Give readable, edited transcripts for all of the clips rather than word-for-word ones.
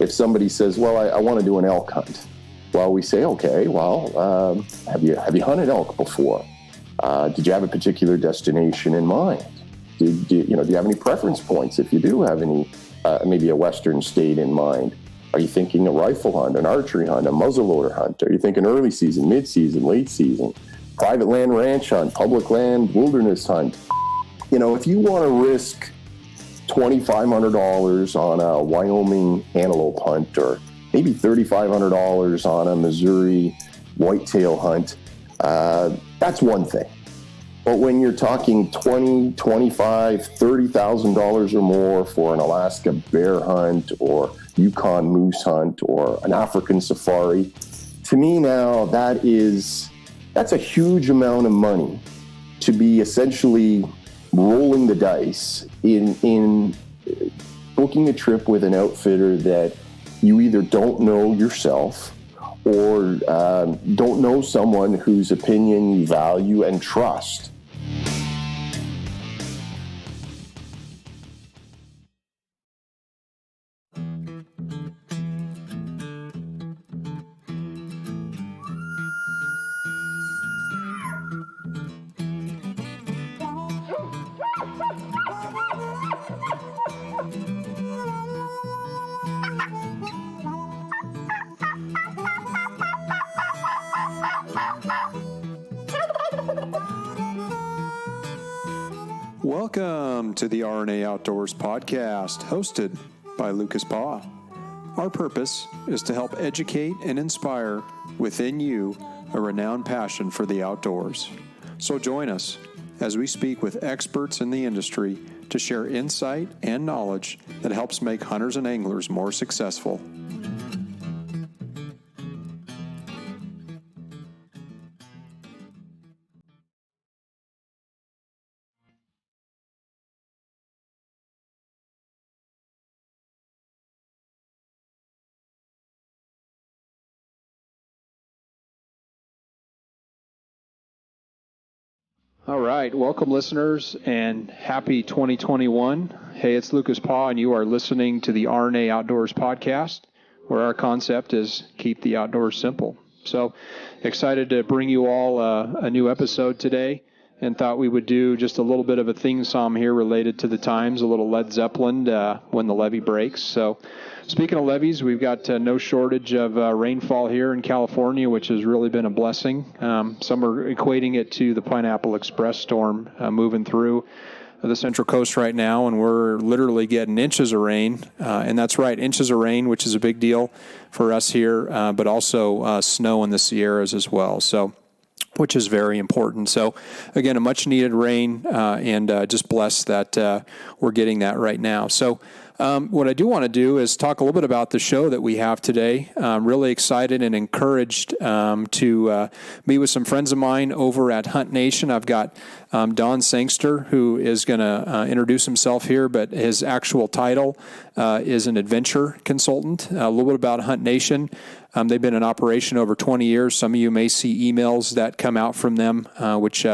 if somebody says, well, I want to do an elk hunt. Well, we say, okay, well, have you hunted elk before? Did you have a particular destination in mind? Do you have any preference points if you do have any, maybe a Western state in mind? Are you thinking a rifle hunt, an archery hunt, a muzzleloader hunt? Are you thinking early season, mid-season, late season, private land ranch hunt, public land wilderness hunt? If you want to risk $2,500 on a Wyoming antelope hunt, or maybe $3,500 on a Missouri whitetail hunt, that's one thing. But when you're talking $20,000, $25,000, $30,000 or more for an Alaska bear hunt or Yukon moose hunt or an African safari, to me now that's a huge amount of money to be essentially rolling the dice in booking a trip with an outfitter that you either don't know yourself or don't know someone whose opinion you value and trust. Welcome to the RNA Outdoors podcast, hosted by Lucas Paw. Our purpose is to help educate and inspire within you a renowned passion for the outdoors. So join us as we speak with experts in the industry to share insight and knowledge that helps make hunters and anglers more successful. All right, welcome listeners and happy 2021. Hey, it's Lucas Paw and you are listening to the RNA Outdoors podcast, where our concept is keep the outdoors simple. So excited to bring you all a new episode today, and thought we would do just a little bit of a theme song here related to the times, a little Led Zeppelin, When the Levee Breaks. So speaking of levees, we've got no shortage of rainfall here in California, which has really been a blessing. Some are equating it to the Pineapple Express storm moving through the Central Coast right now, and we're literally getting inches of rain. And that's right, inches of rain, which is a big deal for us here, but also snow in the Sierras as well. So, which is very important. So, again, a much-needed rain, and just blessed that we're getting that right now. So, what I do want to do is talk a little bit about the show that we have today. I'm really excited and encouraged to meet with some friends of mine over at Hunt Nation. I've got Don Sangster, who is going to introduce himself here, but his actual title is an adventure consultant. A little bit about Hunt Nation. They've been in operation over 20 years. Some of you may see emails that come out from them, which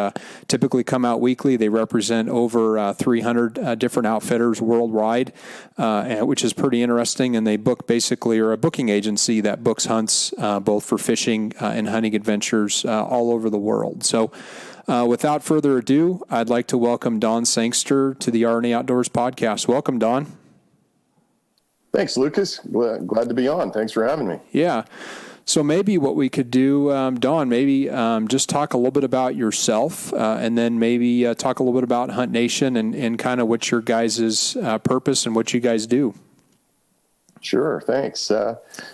typically come out weekly. They represent over 300 different outfitters worldwide, which is pretty interesting. And they basically are a booking agency that books hunts both for fishing and hunting adventures all over the world. So without further ado, I'd like to welcome Don Sangster to the RNA Outdoors podcast. Welcome, Don. Thanks, Lucas. Glad to be on. Thanks for having me. Yeah. So maybe what we could do, Don, maybe just talk a little bit about yourself, and then maybe talk a little bit about Hunt Nation and kind of what's your guys' purpose and what you guys do. Sure, thanks.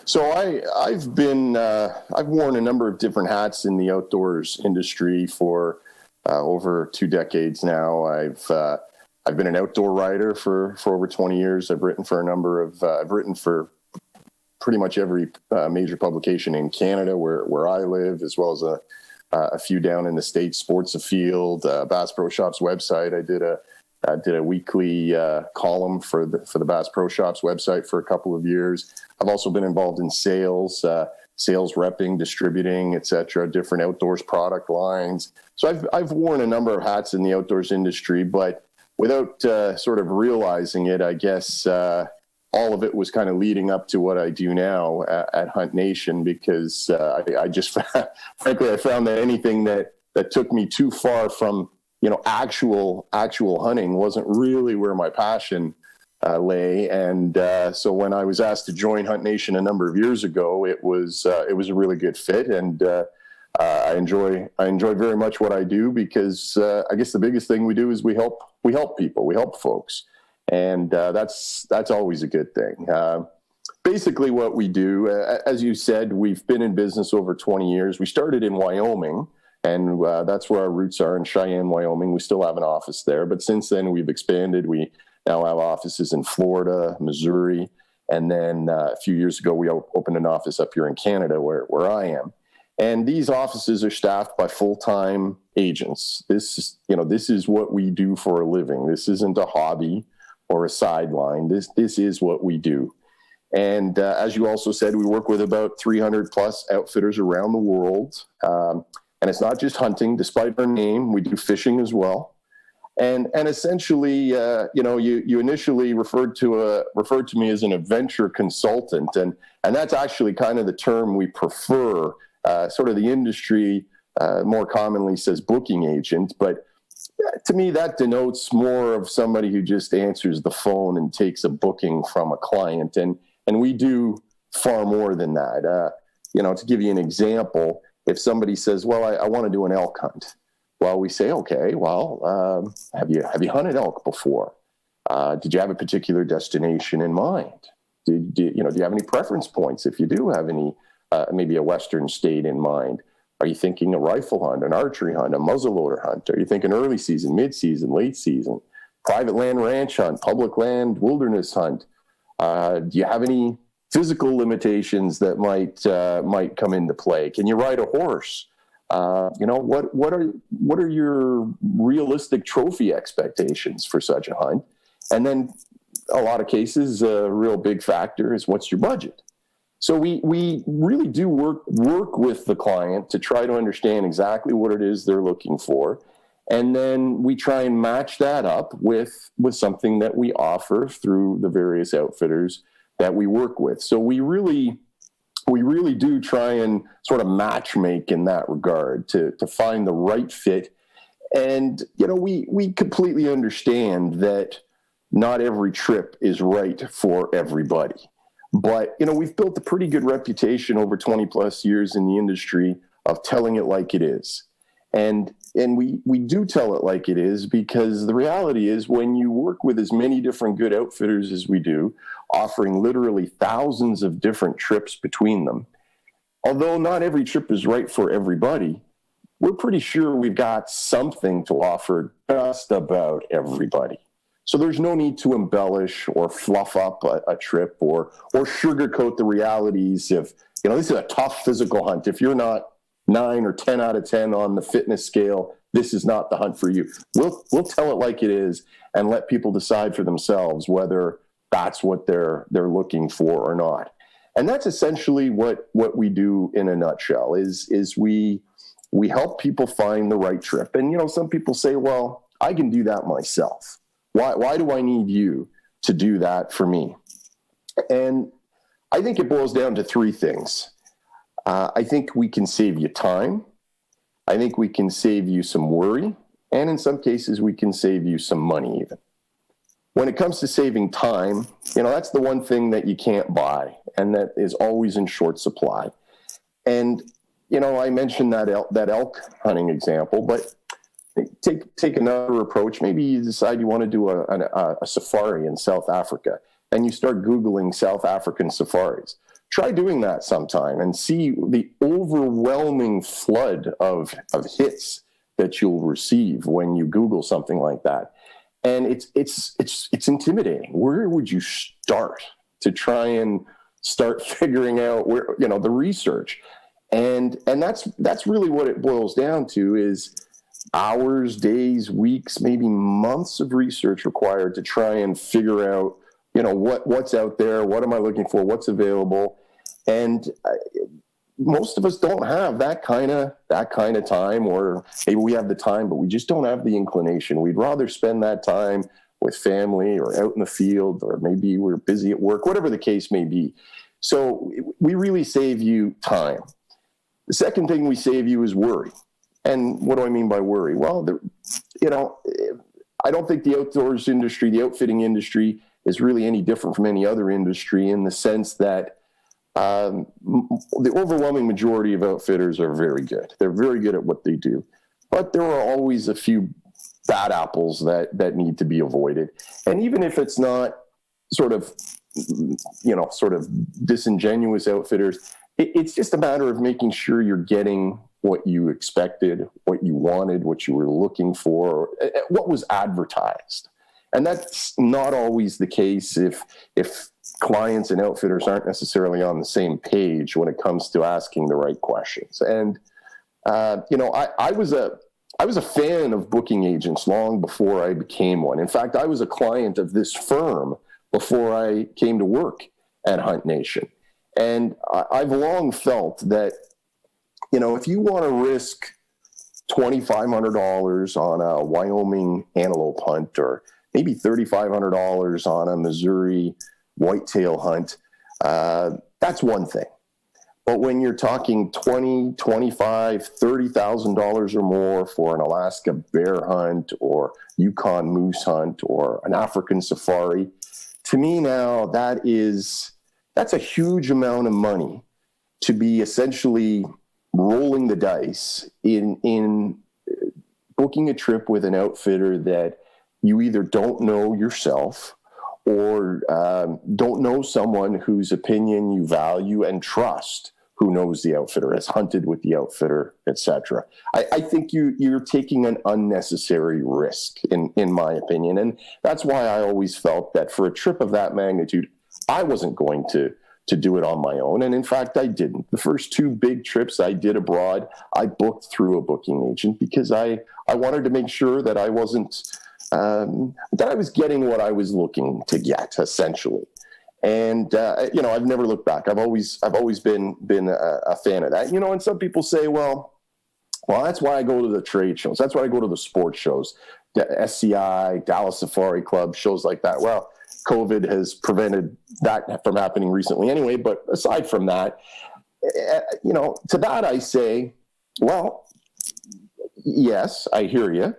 So I've worn a number of different hats in the outdoors industry for over 2 decades now. I've been an outdoor writer for over 20 years. I've written for pretty much every major publication in Canada where I live, as well as a few down in the States. Sports Afield, Bass Pro Shops website. I did a weekly column for the Bass Pro Shops website for a couple of years. I've also been involved in sales repping, distributing, etc., different outdoors product lines. So I've worn a number of hats in the outdoors industry, but without sort of realizing it, I guess all of it was kind of leading up to what I do now at Hunt Nation, because I just, frankly, I found that anything that took me too far from, actual hunting wasn't really where my passion lay. And so when I was asked to join Hunt Nation a number of years ago, it was a really good fit. And I enjoy very much what I do, because I guess the biggest thing we do is we help people, we help folks. And that's always a good thing. Basically what we do, as you said, we've been in business over 20 years. We started in Wyoming, and that's where our roots are, in Cheyenne, Wyoming. We still have an office there, but since then we've expanded. We now have offices in Florida, Missouri, and then a few years ago we opened an office up here in Canada where I am. And these offices are staffed by full-time agents. This is what we do for a living. This isn't a hobby or a sideline. This is what we do. And as you also said, we work with about 300 plus outfitters around the world. And it's not just hunting. Despite our name, we do fishing as well. And essentially, you initially referred to me as an adventure consultant, and that's actually kind of the term we prefer. Sort of the industry more commonly says booking agent, but to me that denotes more of somebody who just answers the phone and takes a booking from a client, and we do far more than that. To give you an example, if somebody says, well, I want to do an elk hunt, well, we say, okay, well, have you hunted elk before? Did you have a particular destination in mind? Do you have any preference points? If you do have any, maybe a Western state in mind, are you thinking a rifle hunt, an archery hunt, a muzzleloader hunt? Are you thinking early season, mid-season, late season, private land ranch hunt, public land wilderness hunt? Do you have any physical limitations that might come into play? Can you ride a horse? What are your realistic trophy expectations for such a hunt? And then a lot of cases, a real big factor is, what's your budget? So we really do work with the client to try to understand exactly what it is they're looking for. And then we try and match that up with something that we offer through the various outfitters that we work with. So we really do try and sort of match make in that regard to find the right fit. And, we completely understand that not every trip is right for everybody. But, we've built a pretty good reputation over 20 plus years in the industry of telling it like it is. And we do tell it like it is, because the reality is, when you work with as many different good outfitters as we do, offering literally thousands of different trips between them, although not every trip is right for everybody, we're pretty sure we've got something to offer just about everybody. So there's no need to embellish or fluff up a trip or sugarcoat the realities of, this is a tough physical hunt. If you're not 9 or 10 out of 10 on the fitness scale, this is not the hunt for you. We'll tell it like it is and let people decide for themselves whether that's what they're looking for or not. And that's essentially what we do in a nutshell is we help people find the right trip. And, some people say, well, I can do that myself. Why do I need you to do that for me? And I think it boils down to three things. I think we can save you time. I think we can save you some worry. And in some cases, we can save you some money even. When it comes to saving time, that's the one thing that you can't buy and that is always in short supply. And, I mentioned that elk hunting example, but take another approach. Maybe you decide you want to do a safari in South Africa, and you start Googling South African safaris. Try doing that sometime and see the overwhelming flood of hits that you'll receive when you Google something like that. And it's intimidating. Where would you start to try and start figuring out where, the research? And that's really what it boils down to, is hours, days, weeks, maybe months of research required to try and figure out, what's out there, what am I looking for, what's available. And most of us don't have that kind of time, or maybe we have the time, but we just don't have the inclination. We'd rather spend that time with family or out in the field, or maybe we're busy at work, whatever the case may be. So we really save you time. The second thing we save you is worry. And what do I mean by worry? Well, I don't think the outdoors industry, the outfitting industry, is really any different from any other industry in the sense that the overwhelming majority of outfitters are very good. They're very good at what they do. But there are always a few bad apples that need to be avoided. And even if it's not sort of disingenuous outfitters, it's just a matter of making sure you're getting what you expected, what you wanted, what you were looking for, what was advertised. And that's not always the case if clients and outfitters aren't necessarily on the same page when it comes to asking the right questions. And, I was a fan of booking agents long before I became one. In fact, I was a client of this firm before I came to work at Hunt Nation. And I've long felt that, if you want to risk $2,500 on a Wyoming antelope hunt, or maybe $3,500 on a Missouri whitetail hunt, that's one thing. But when you're talking $20,000, $25,000, $30,000 or more for an Alaska bear hunt or Yukon moose hunt or an African safari, to me now that's a huge amount of money to be essentially rolling the dice in booking a trip with an outfitter that you either don't know yourself or don't know someone whose opinion you value and trust, who knows the outfitter, has hunted with the outfitter, etc. I think you're taking an unnecessary risk, in my opinion. And that's why I always felt that for a trip of that magnitude, I wasn't going to do it on my own. And in fact, I didn't. The first two big trips I did abroad, I booked through a booking agent because I wanted to make sure that I wasn't, that I was getting what I was looking to get, essentially. And, I've never looked back. I've always been a fan of that. And some people say, well, that's why I go to the trade shows. That's why I go to the sports shows, the SCI, Dallas Safari Club, shows like that. Well, COVID has prevented that from happening recently anyway. But aside from that, to that I say, well, yes, I hear you.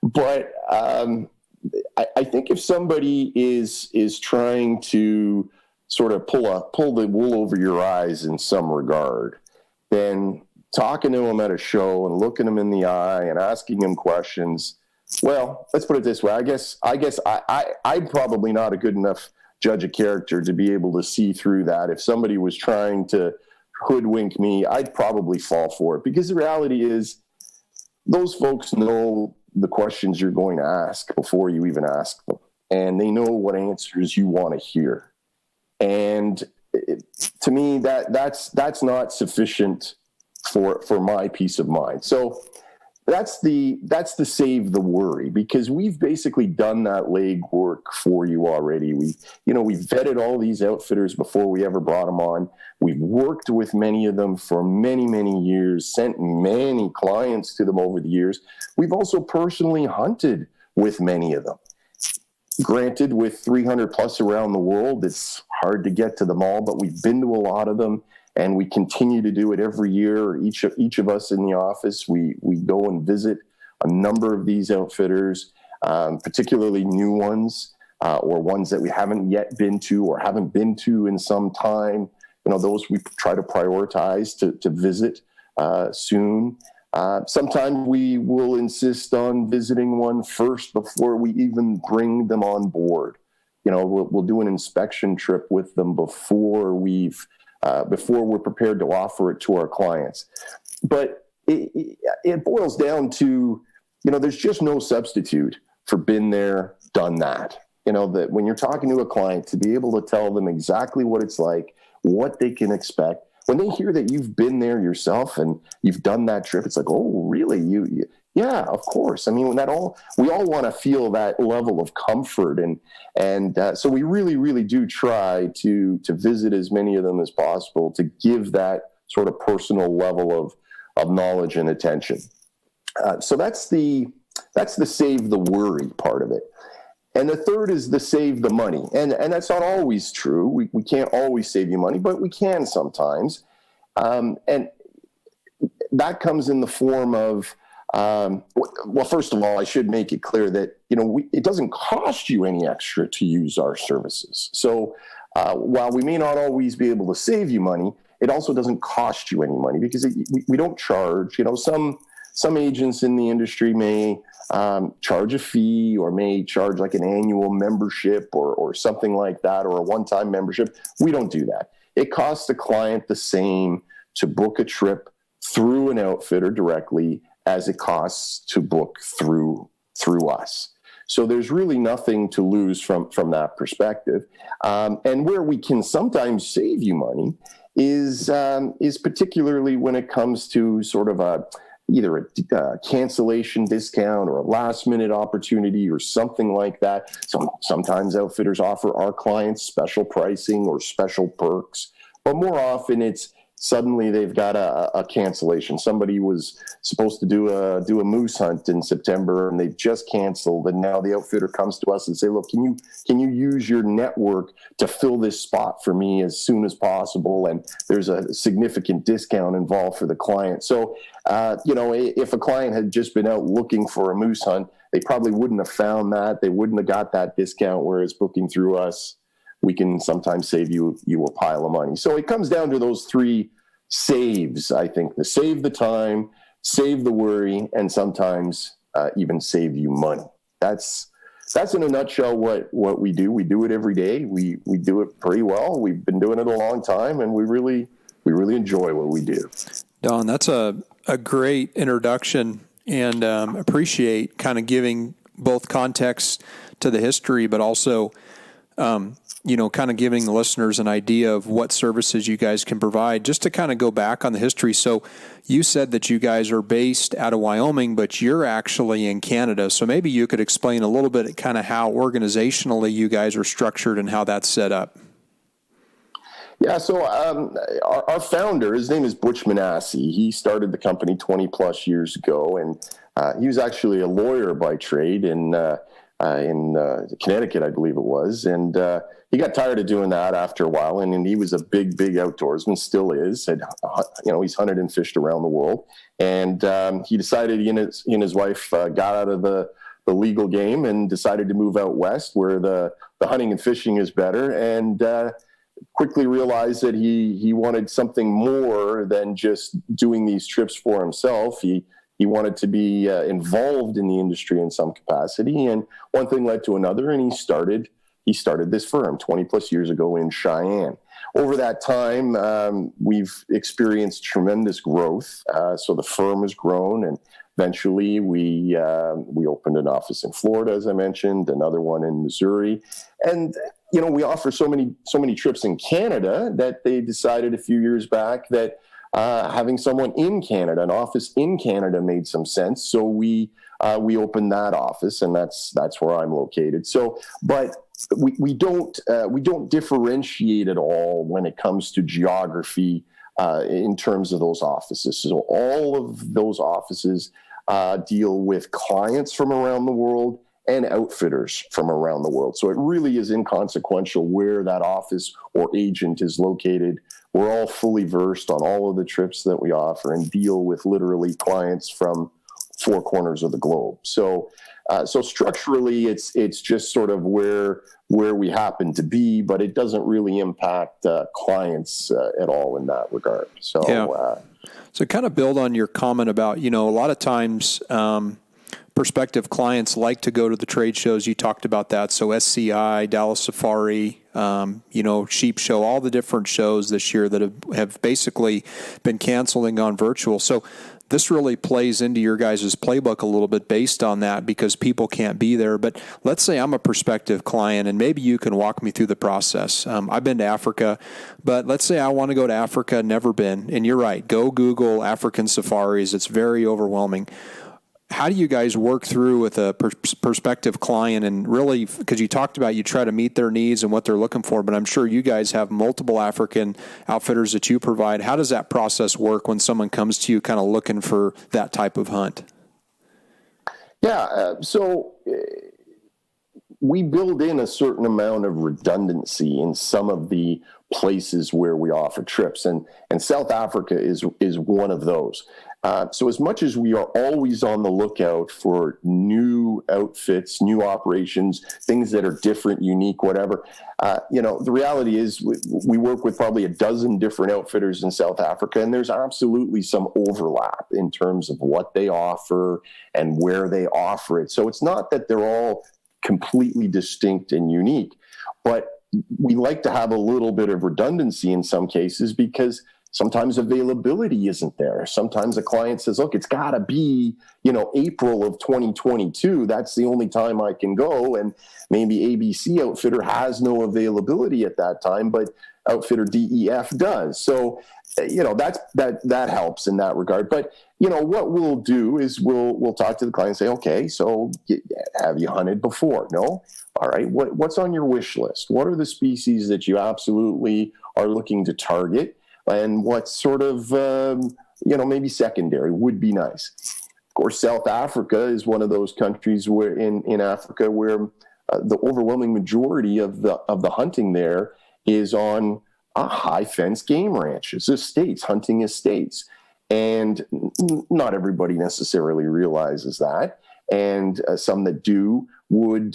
But I think if somebody is trying to sort of pull the wool over your eyes in some regard, then talking to them at a show and looking them in the eye and asking them questions, well, let's put it this way. I guess I'm probably not a good enough judge of character to be able to see through that. If somebody was trying to hoodwink me, I'd probably fall for it, because the reality is those folks know the questions you're going to ask before you even ask them, and they know what answers you want to hear. And to me, that's not sufficient for my peace of mind. So that's the save the worry, because we've basically done that legwork for you already. We've vetted all these outfitters before we ever brought them on. We've worked with many of them for many, many years, sent many clients to them over the years. We've also personally hunted with many of them. Granted, with 300 plus around the world, it's hard to get to them all, but we've been to a lot of them. And we continue to do it every year. Each of us in the office, we go and visit a number of these outfitters, particularly new ones, or ones that we haven't yet been to or haven't been to in some time. Those we try to prioritize to visit soon. Sometimes we will insist on visiting one first before we even bring them on board. We'll do an inspection trip with them before we're prepared to offer it to our clients. But it boils down to, there's just no substitute for been there, done that. That when you're talking to a client, to be able to tell them exactly what it's like, what they can expect. When they hear that you've been there yourself and you've done that trip, it's like, oh, really? Yeah, of course. I mean, we all want to feel that level of comfort, and so we really, really do try to visit as many of them as possible to give that sort of personal level of knowledge and attention. So that's the save the worry part of it. And the third is the save the money. And that's not always true. We can't always save you money, but we can sometimes. And that comes in the form of, well, first of all, I should make it clear that, it doesn't cost you any extra to use our services. So while we may not always be able to save you money, it also doesn't cost you any money because we don't charge. Some agents in the industry may charge a fee or may charge like an annual membership or something like that, or a one-time membership. We don't do that. It costs the client the same to book a trip through an outfitter directly as it costs to book through us. So there's really nothing to lose from that perspective. And where we can sometimes save you money is particularly when it comes to sort of either a cancellation discount or a last minute opportunity or something like that. Sometimes outfitters offer our clients special pricing or special perks, but more often it's suddenly they've got a cancellation. Somebody was supposed to do a moose hunt in September and they've just canceled, and now the outfitter comes to us and say, look, can you use your network to fill this spot for me as soon as possible? And there's a significant discount involved for the client. So if a client had just been out looking for a moose hunt, they probably wouldn't have found that. They wouldn't have got that discount, whereas booking through us, we can sometimes save you a pile of money. So it comes down to those three saves, I think: the save the time, save the worry, and sometimes even save you money. That's in a nutshell what we do. We do it every day. We do it pretty well. We've been doing it a long time, and we really enjoy what we do. Don, that's a great introduction, and appreciate kind of giving both context to the history, but also kind of giving the listeners an idea of what services you guys can provide. Just to kind of go back on the history. So you said that you guys are based out of Wyoming, but you're actually in Canada. So maybe you could explain a little bit kind of how organizationally you guys are structured and how that's set up. Yeah, so our founder, his name is Butch Manassi. He started the company 20 plus years ago, and he was actually a lawyer by trade in Connecticut, I believe it was. And he got tired of doing that after a while. And he was a big outdoorsman, still is. And, he's hunted and fished around the world. And he decided he and his wife got out of the legal game and decided to move out west where the hunting and fishing is better. And quickly realized that he wanted something more than just doing these trips for himself. He wanted to be involved in the industry in some capacity, and one thing led to another, and he started this firm 20 plus years ago in Cheyenne. Over that time, we've experienced tremendous growth. So the firm has grown, and eventually we opened an office in Florida, as I mentioned, another one in Missouri, and we offer so many trips in Canada that they decided a few years back that having someone in Canada, an office in Canada, made some sense. So we opened that office, and that's where I'm located. So, but we don't differentiate at all when it comes to geography in terms of those offices. So all of those offices deal with clients from around the world and outfitters from around the world. So it really is inconsequential where that office or agent is located. We're all fully versed on all of the trips that we offer and deal with literally clients from four corners of the globe. So structurally, it's just sort of where we happen to be, but it doesn't really impact clients at all in that regard. So, yeah. So kind of build on your comment about, a lot of times prospective clients like to go to the trade shows. You talked about that. So SCI, Dallas Safari, Sheep Show, all the different shows this year that have basically been canceling on virtual. So this really plays into your guys' playbook a little bit based on that, because people can't be there. But let's say I'm a prospective client, and maybe you can walk me through the process. I've been to Africa, but let's say I want to go to Africa, never been. And you're right, go Google African safaris. It's very overwhelming. How do you guys work through with a prospective client, and really, because you talked about you try to meet their needs and what they're looking for, but I'm sure you guys have multiple African outfitters that you provide. How does that process work when someone comes to you kind of looking for that type of hunt? Yeah, so we build in a certain amount of redundancy in some of the places where we offer trips, and South Africa is one of those. So as much as we are always on the lookout for new outfits, new operations, things that are different, unique, whatever, the reality is we work with probably a dozen different outfitters in South Africa, and there's absolutely some overlap in terms of what they offer and where they offer it. So it's not that they're all completely distinct and unique, but we like to have a little bit of redundancy in some cases because sometimes availability isn't there. Sometimes a client says, look, it's got to be, April of 2022. That's the only time I can go. And maybe ABC Outfitter has no availability at that time, but Outfitter DEF does. So, that helps in that regard. But, what we'll do is we'll talk to the client and say, okay, so have you hunted before? No? All right. What's on your wish list? What are the species that you absolutely are looking to target? And what sort of, maybe secondary would be nice. Of course, South Africa is one of those countries where in Africa where the overwhelming majority of the hunting there is on high fence game ranches, estates, hunting estates. And not everybody necessarily realizes that. And some that do would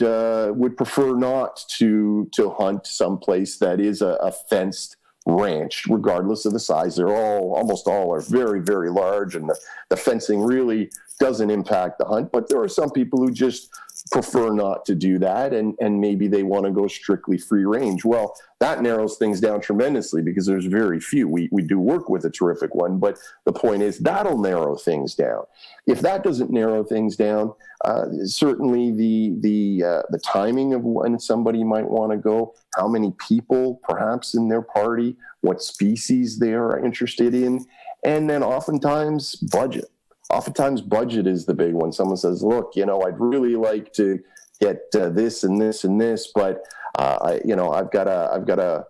prefer not to hunt someplace that is a fenced ranch, regardless of the size. They're almost all are very, very large, and the fencing really doesn't impact the hunt. But there are some people who just prefer not to do that, and maybe they want to go strictly free range. Well, that narrows things down tremendously because there's very few. We do work with a terrific one, but the point is that'll narrow things down. If that doesn't narrow things down, certainly the timing of when somebody might want to go, how many people perhaps in their party, what species they are interested in, and then oftentimes budget. Oftentimes budget is the big one. Someone says, look, I'd really like to get this and this and this, but I've got a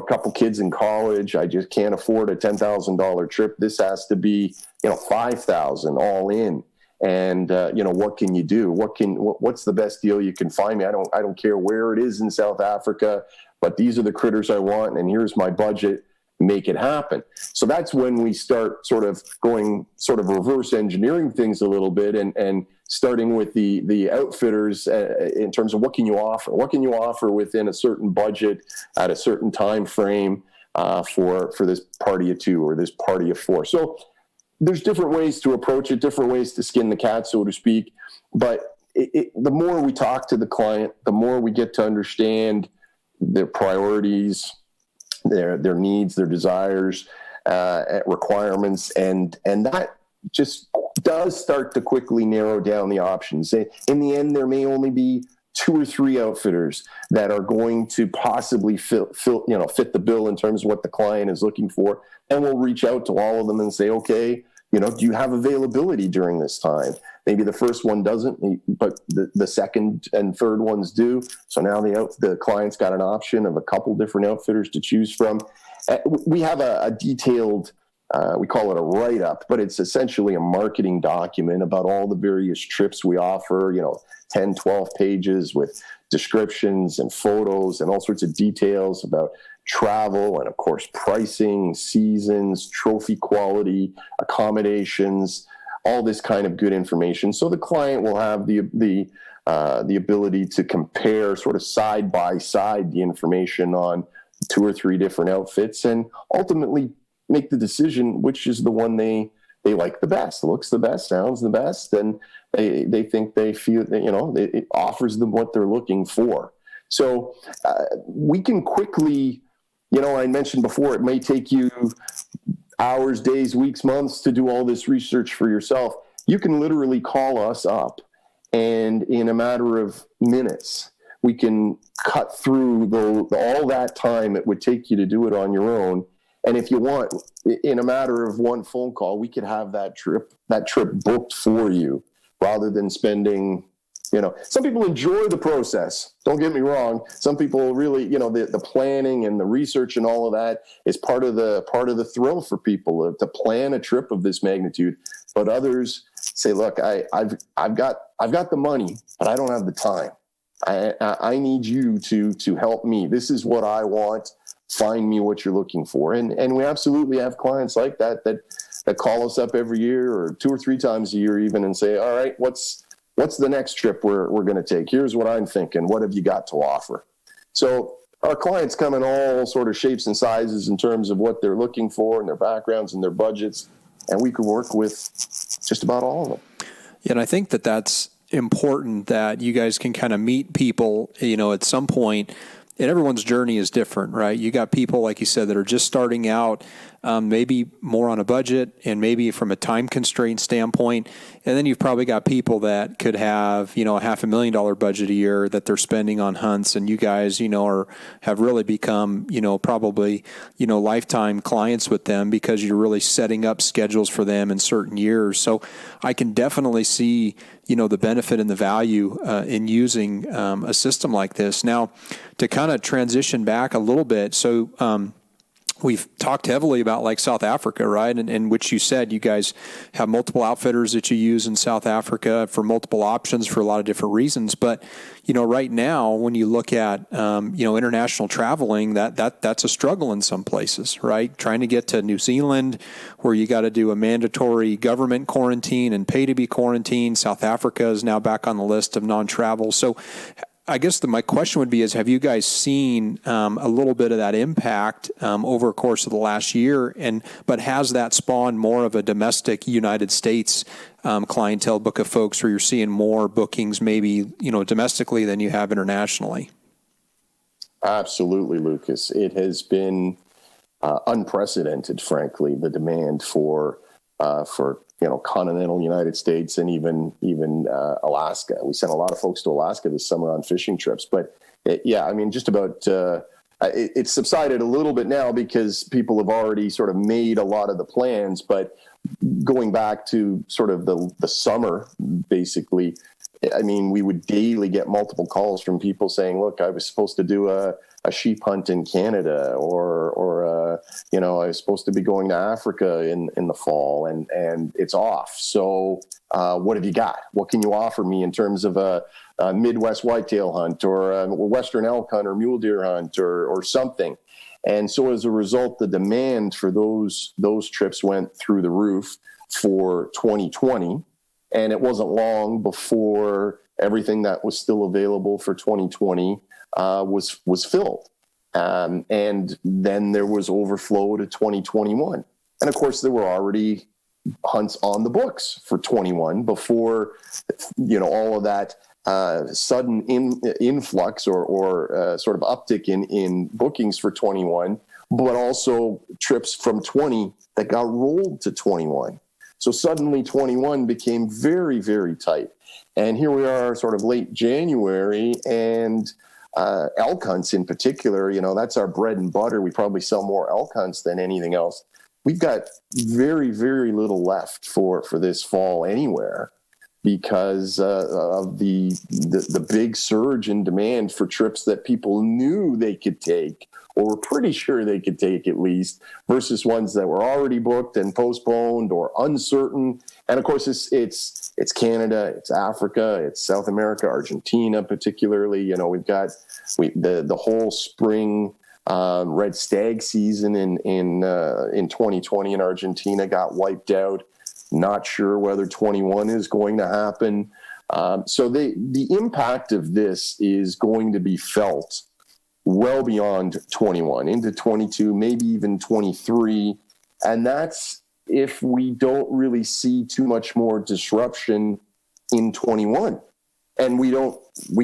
couple kids in college. I just can't afford a $10,000 trip. This has to be, $5,000 all in. And, what can you do? What's the best deal you can find me? I don't care where it is in South Africa, but these are the critters I want, and here's my budget. Make it happen. So that's when we start sort of reverse engineering things a little bit and starting with the outfitters in terms of what can you offer within a certain budget at a certain time frame for this party of two or this party of four. So there's different ways to approach it, different ways to skin the cat, so to speak. But the more we talk to the client, the more we get to understand their priorities, their needs, their desires, requirements, and that just does start to quickly narrow down the options. In the end, there may only be 2 or 3 outfitters that are going to possibly fit the bill in terms of what the client is looking for, and we'll reach out to all of them and say, okay, do you have availability during this time? Maybe the first one doesn't, but the second and third ones do. So now the client's got an option of a couple different outfitters to choose from. We have a detailed, we call it a write-up, but it's essentially a marketing document about all the various trips we offer, 10, 12 pages with descriptions and photos and all sorts of details about travel and, of course, pricing, seasons, trophy quality, accommodations, all this kind of good information. So the client will have the ability to compare sort of side by side the information on 2 or 3 different outfits and ultimately make the decision which is the one they like the best, looks the best, sounds the best, and they think they feel that, it offers them what they're looking for. So we can quickly, I mentioned before, it may take you hours, days, weeks, months to do all this research for yourself. You can literally call us up, and in a matter of minutes, we can cut through all that time it would take you to do it on your own. And if you want, in a matter of one phone call, we could have that trip booked for you rather than spending, some people enjoy the process. Don't get me wrong. Some people really, the planning and the research and all of that is part of the thrill for people to plan a trip of this magnitude. But others say, look, I've got the money, but I don't have the time. I need you to help me. This is what I want. Find me what you're looking for. And we absolutely have clients like that call us up every year or 2 or 3 times a year even and say, all right, what's the next trip we're going to take? Here's what I'm thinking. What have you got to offer? So our clients come in all sort of shapes and sizes in terms of what they're looking for and their backgrounds and their budgets. And we can work with just about all of them. Yeah, and I think that's important that you guys can kind of meet people, at some point. And everyone's journey is different, right? You got people, like you said, that are just starting out, maybe more on a budget and maybe from a time constraint standpoint. And then you've probably got people that could have, a $500,000 budget a year that they're spending on hunts. And you guys, have really become, probably, lifetime clients with them because you're really setting up schedules for them in certain years. So I can definitely see, the benefit and the value in using a system like this. Now, to kind of transition back a little bit, so we've talked heavily about like South Africa, right? And which you said you guys have multiple outfitters that you use in South Africa for multiple options for a lot of different reasons. But, right now, when you look at, international traveling, that's a struggle in some places, right? Trying to get to New Zealand where you got to do a mandatory government quarantine and pay to be quarantined. South Africa is now back on the list of non-travel. So I guess my question would be have you guys seen a little bit of that impact over the course of the last year, but has that spawned more of a domestic United States clientele book of folks where you're seeing more bookings maybe, domestically than you have internationally? Absolutely, Lucas. It has been unprecedented, frankly, the demand for continental United States and even Alaska. We sent a lot of folks to Alaska this summer on fishing trips. But just about it's subsided a little bit now because people have already sort of made a lot of the plans. But going back to sort of the summer, basically, we would daily get multiple calls from people saying, look, I was supposed to do a sheep hunt in Canada or I was supposed to be going to Africa in the fall and it's off. So what have you got? What can you offer me in terms of a Midwest whitetail hunt or a Western elk hunt or mule deer hunt or something? And so as a result, the demand for those trips went through the roof for 2020. And it wasn't long before everything that was still available for 2020 was filled. And then there was overflow to 2021. And of course, there were already hunts on the books for 21 before, all of that sudden influx or sort of uptick in bookings for 21, but also trips from 20 that got rolled to 21. So suddenly 21 became very, very tight. And here we are sort of late January and elk hunts in particular, that's our bread and butter. We probably sell more elk hunts than anything else. We've got very, very little left for this fall anywhere because of the big surge in demand for trips that people knew they could take or were pretty sure they could take at least versus ones that were already booked and postponed or uncertain. And of course, it's Canada, it's Africa, it's South America, Argentina particularly. We've got the whole spring red stag season in 2020 in Argentina got wiped out. Not sure whether 21 is going to happen. So the impact of this is going to be felt well beyond 21 into 22, maybe even 23. And that's if we don't really see too much more disruption in 21. And we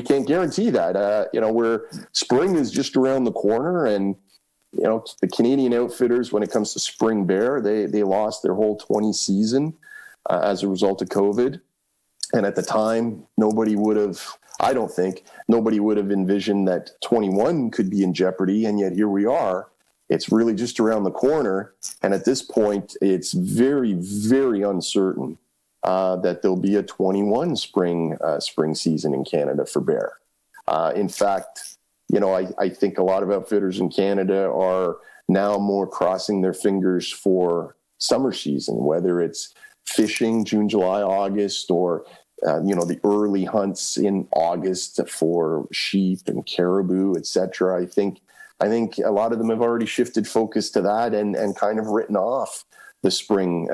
can't guarantee that, where spring is just around the corner and, the Canadian outfitters, when it comes to spring bear, they lost their whole 20 season as a result of COVID. And at the time, I don't think nobody would have envisioned that 21 could be in jeopardy. And yet here we are. It's really just around the corner. And at this point, it's very, very uncertain that there'll be a 21 spring season in Canada for bear. In fact, I think a lot of outfitters in Canada are now more crossing their fingers for summer season, whether it's fishing June, July, August, or the early hunts in August for sheep and caribou, etc. I think a lot of them have already shifted focus to that and kind of written off the spring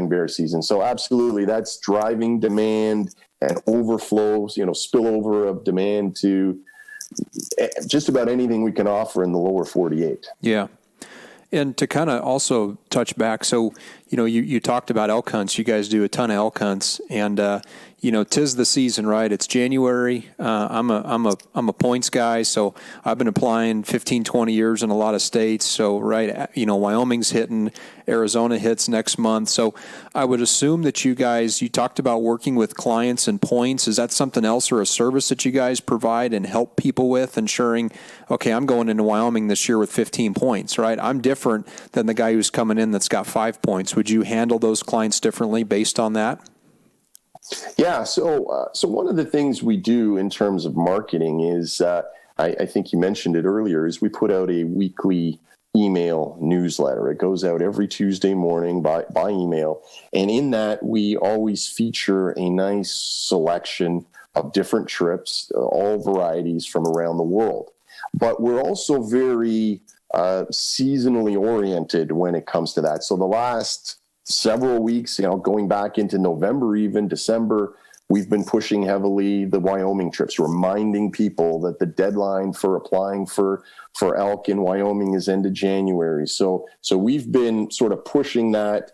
bear season. So absolutely, that's driving demand and overflows, spillover of demand to just about anything we can offer in the lower 48. Yeah. And to kind of also touch back, so, you talked about elk hunts. You guys do a ton of elk hunts, and, 'tis the season, right? It's January. I'm a points guy, so I've been applying 15, 20 years in a lot of states. So, right, Wyoming's hitting, Arizona hits next month. So I would assume that you talked about working with clients and points. Is that something else or a service that you guys provide and help people with, ensuring, okay, I'm going into Wyoming this year with 15 points, right? I'm different than the guy who's coming in that's got 5 points. Would you handle those clients differently based on that? Yeah. So one of the things we do in terms of marketing is, I think you mentioned it earlier, is we put out a weekly email newsletter. It goes out every Tuesday morning by email. And in that, we always feature a nice selection of different trips, all varieties from around the world. But we're also very seasonally oriented when it comes to that. So the last several weeks, going back into November, even December, we've been pushing heavily the Wyoming trips, reminding people that the deadline for applying for elk in Wyoming is end of January. So we've been sort of pushing that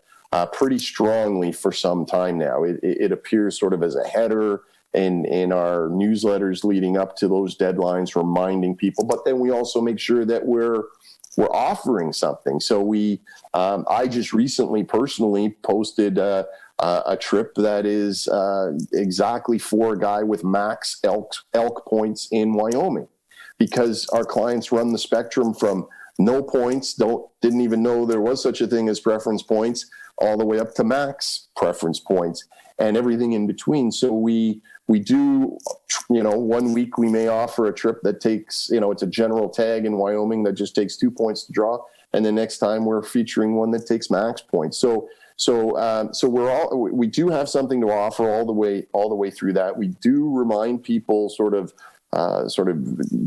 pretty strongly for some time now. It appears sort of as a header in our newsletters leading up to those deadlines, reminding people. But then we also make sure that we're offering something. So I just recently personally posted a trip that is exactly for a guy with max elk points in Wyoming, because our clients run the spectrum from no points, didn't even know there was such a thing as preference points, all the way up to max preference points and everything in between. So we do, 1 week we may offer a trip that takes, it's a general tag in Wyoming that just takes 2 points to draw. And the next time we're featuring one that takes max points. So we do have something to offer all the way through that. We do remind people sort of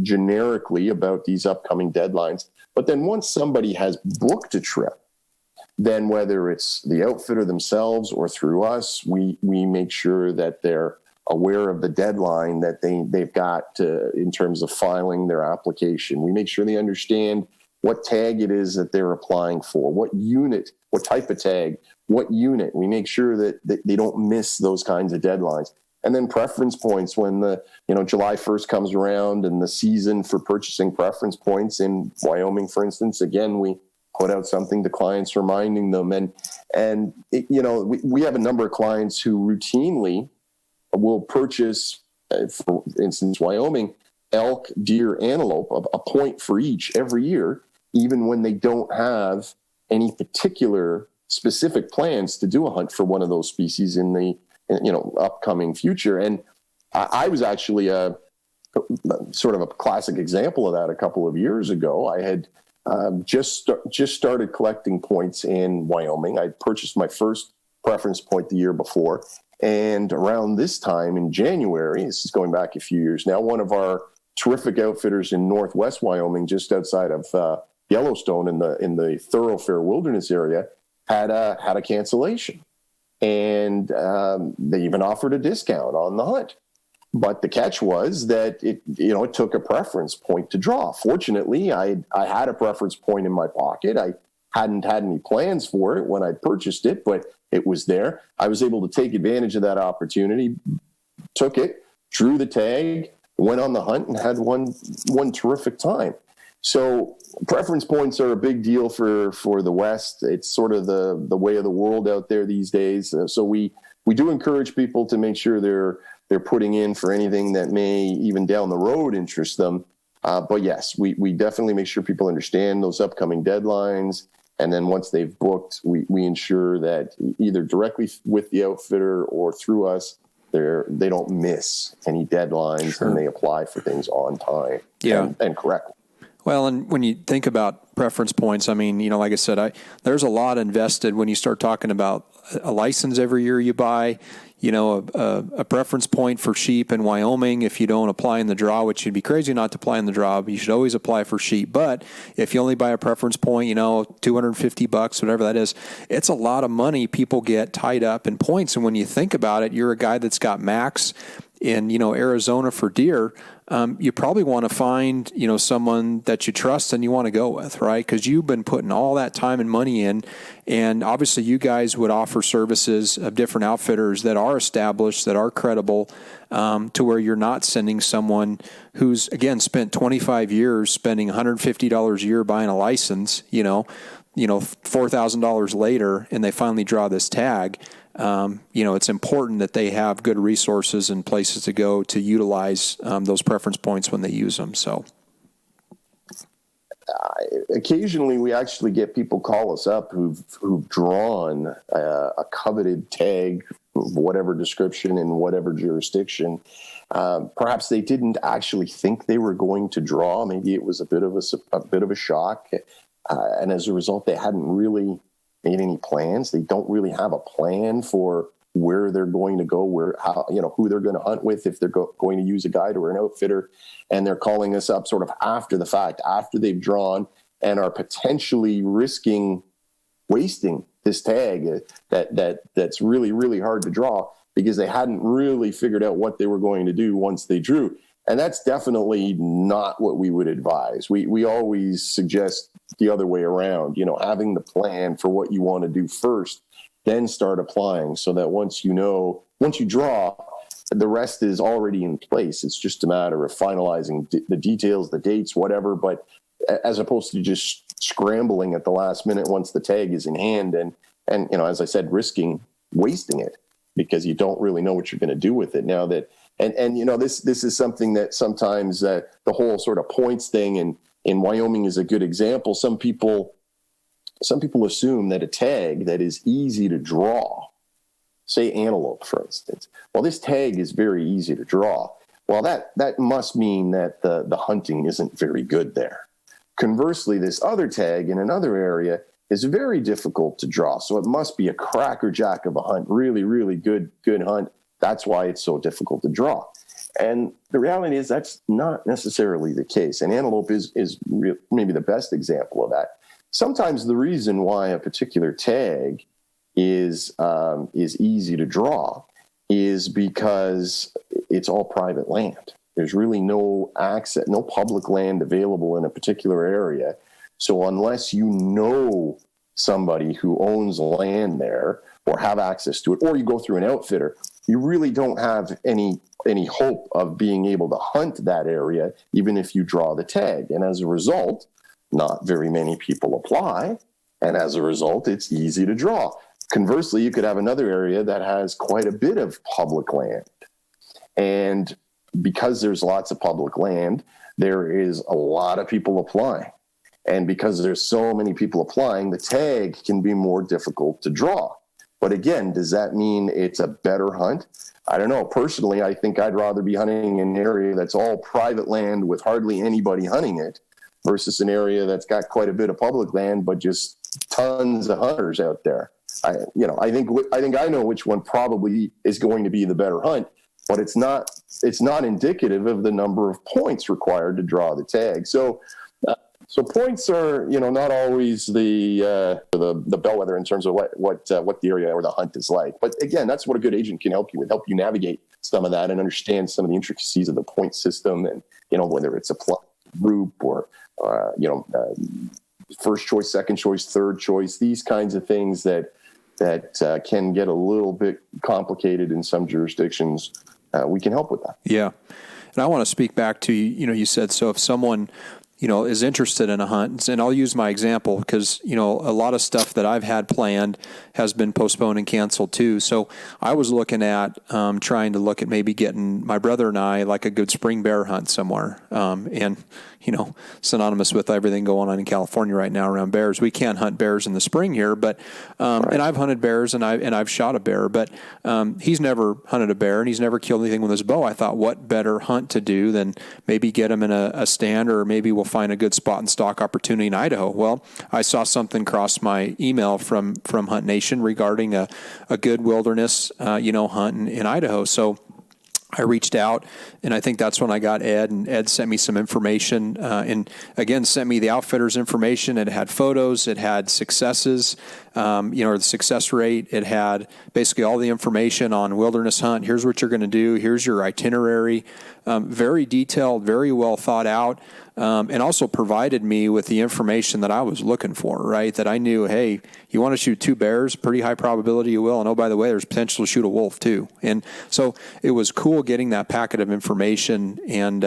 generically about these upcoming deadlines. But then once somebody has booked a trip, then whether it's the outfitter themselves or through us, we make sure that they're aware of the deadline that they've got in terms of filing their application. We make sure they understand what tag it is that they're applying for, what unit, what type of tag, what unit. We make sure that they don't miss those kinds of deadlines. And then preference points, when July 1st comes around and the season for purchasing preference points in Wyoming, for instance, again, we put out something to clients reminding them. We have a number of clients who routinely will purchase, for instance, Wyoming, elk, deer, antelope, a point for each every year, even when they don't have any particular specific plans to do a hunt for one of those species in the upcoming future. And I was actually sort of a classic example of that a couple of years ago. I had just started collecting points in Wyoming. I purchased my first preference point the year before. And around this time in January, this is going back a few years now, one of our terrific outfitters in northwest Wyoming, just outside of Yellowstone in the thoroughfare wilderness area, had a cancellation. And they even offered a discount on the hunt. But the catch was that it took a preference point to draw. Fortunately, I had a preference point in my pocket. I hadn't had any plans for it when I purchased it, but it was there. I was able to take advantage of that opportunity, took it, drew the tag, went on the hunt, and had one terrific time. So preference points are a big deal for the West. It's sort of the way of the world out there these days. So we do encourage people to make sure they're putting in for anything that may even down the road interest them. But yes, we definitely make sure people understand those upcoming deadlines. And then once they've booked, we ensure that either directly with the outfitter or through us, they don't miss any deadlines. Sure. And they apply for things on time. Yeah. And correctly. Well, and when you think about preference points, I mean, like I said, there's a lot invested when you start talking about a license every year you buy, a preference point for sheep in Wyoming. If you don't apply in the draw, which you'd be crazy not to apply in the draw, but you should always apply for sheep. But if you only buy a preference point, $250, whatever that is, it's a lot of money people get tied up in points. And when you think about it, you're a guy that's got max in, Arizona for deer. You probably want to find, someone that you trust and you want to go with, right? Because you've been putting all that time and money in, and obviously you guys would offer services of different outfitters that are established, that are credible, to where you're not sending someone who's, again, spent 25 years spending $150 a year buying a license, $4,000 later, and they finally draw this tag. It's important that they have good resources and places to go to utilize those preference points when they use them. So, occasionally we actually get people call us up who've drawn a coveted tag of whatever description in whatever jurisdiction. Perhaps they didn't actually think they were going to draw. Maybe it was a bit of a shock, and as a result, they hadn't really made any plans. They don't really have a plan for where they're going to go, who they're going to hunt with, if they're going to use a guide or an outfitter. And they're calling us up sort of after the fact, after they've drawn, and are potentially risking wasting this tag that's really, really hard to draw because they hadn't really figured out what they were going to do once they drew. And that's definitely not what we would advise. We always suggest the other way around, having the plan for what you want to do first, then start applying, so that once you draw, the rest is already in place. It's just a matter of finalizing the details, the dates, whatever, but as opposed to just scrambling at the last minute once the tag is in hand and as I said, risking wasting it because you don't really know what you're going to do with it now that. And this is something that sometimes the whole sort of points thing in Wyoming is a good example. Some people assume that a tag that is easy to draw, say antelope, for instance, well, this tag is very easy to draw. Well, that must mean that the hunting isn't very good there. Conversely, this other tag in another area is very difficult to draw. So it must be a crackerjack of a hunt, really, really good hunt. That's why it's so difficult to draw. And the reality is that's not necessarily the case. And antelope is maybe the best example of that. Sometimes the reason why a particular tag is easy to draw is because it's all private land. There's really no access, no public land available in a particular area. So unless you know somebody who owns land there or have access to it, or you go through an outfitter, you really don't have any hope of being able to hunt that area, even if you draw the tag. And as a result, not very many people apply. And as a result, it's easy to draw. Conversely, you could have another area that has quite a bit of public land. And because there's lots of public land, there is a lot of people applying. And because there's so many people applying, the tag can be more difficult to draw. But again, does that mean it's a better hunt? I don't know. Personally, I think I'd rather be hunting in an area that's all private land with hardly anybody hunting it versus an area that's got quite a bit of public land, but just tons of hunters out there. I think I know which one probably is going to be the better hunt, but it's not indicative of the number of points required to draw the tag. So points are, not always the bellwether in terms of what the area or the hunt is like. But again, that's what a good agent can help you with, help you navigate some of that and understand some of the intricacies of the point system, and whether it's a group or first choice, second choice, third choice, these kinds of things that can get a little bit complicated in some jurisdictions. We can help with that. Yeah, and I want to speak back to you said, so if someone is interested in a hunt, and I'll use my example because, a lot of stuff that I've had planned has been postponed and canceled too. So I was looking at trying to look at maybe getting my brother and I like a good spring bear hunt somewhere. And, synonymous with everything going on in California right now around bears. We can't hunt bears in the spring here, but, right. And I've hunted bears and I've shot a bear, but he's never hunted a bear and he's never killed anything with his bow. I thought, what better hunt to do than maybe get him in a stand, or maybe we'll find a good spot and stock opportunity in Idaho. Well, I saw something cross my email from Hunt Nation regarding a good wilderness, hunt in Idaho. So I reached out, and I think that's when I got Ed, and Ed sent me some information, and again, sent me the outfitter's information. It had photos, it had successes, or the success rate. It had basically all the information on wilderness hunt. Here's what you're going to do. Here's your itinerary. Very detailed, very well thought out, and also provided me with the information that I was looking for, right? That I knew, hey, you want to shoot 2 bears, pretty high probability you will. And oh, by the way, there's potential to shoot a wolf too. And so it was cool getting that packet of information. And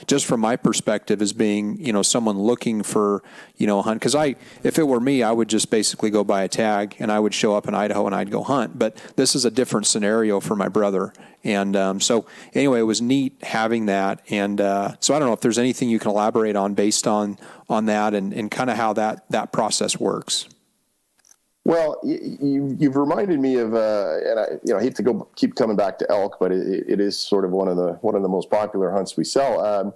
just from my perspective as being, someone looking for, a hunt, because if it were me, I would just basically go buy a tag and I would show up in Idaho and I'd go hunt. But this is a different scenario for my brother. And so anyway, it was neat having that. And so I don't know if there's anything you can elaborate on based on that and kind of how that process works. Well, you've reminded me of, and I hate to keep coming back to elk, but it is sort of one of the most popular hunts we sell.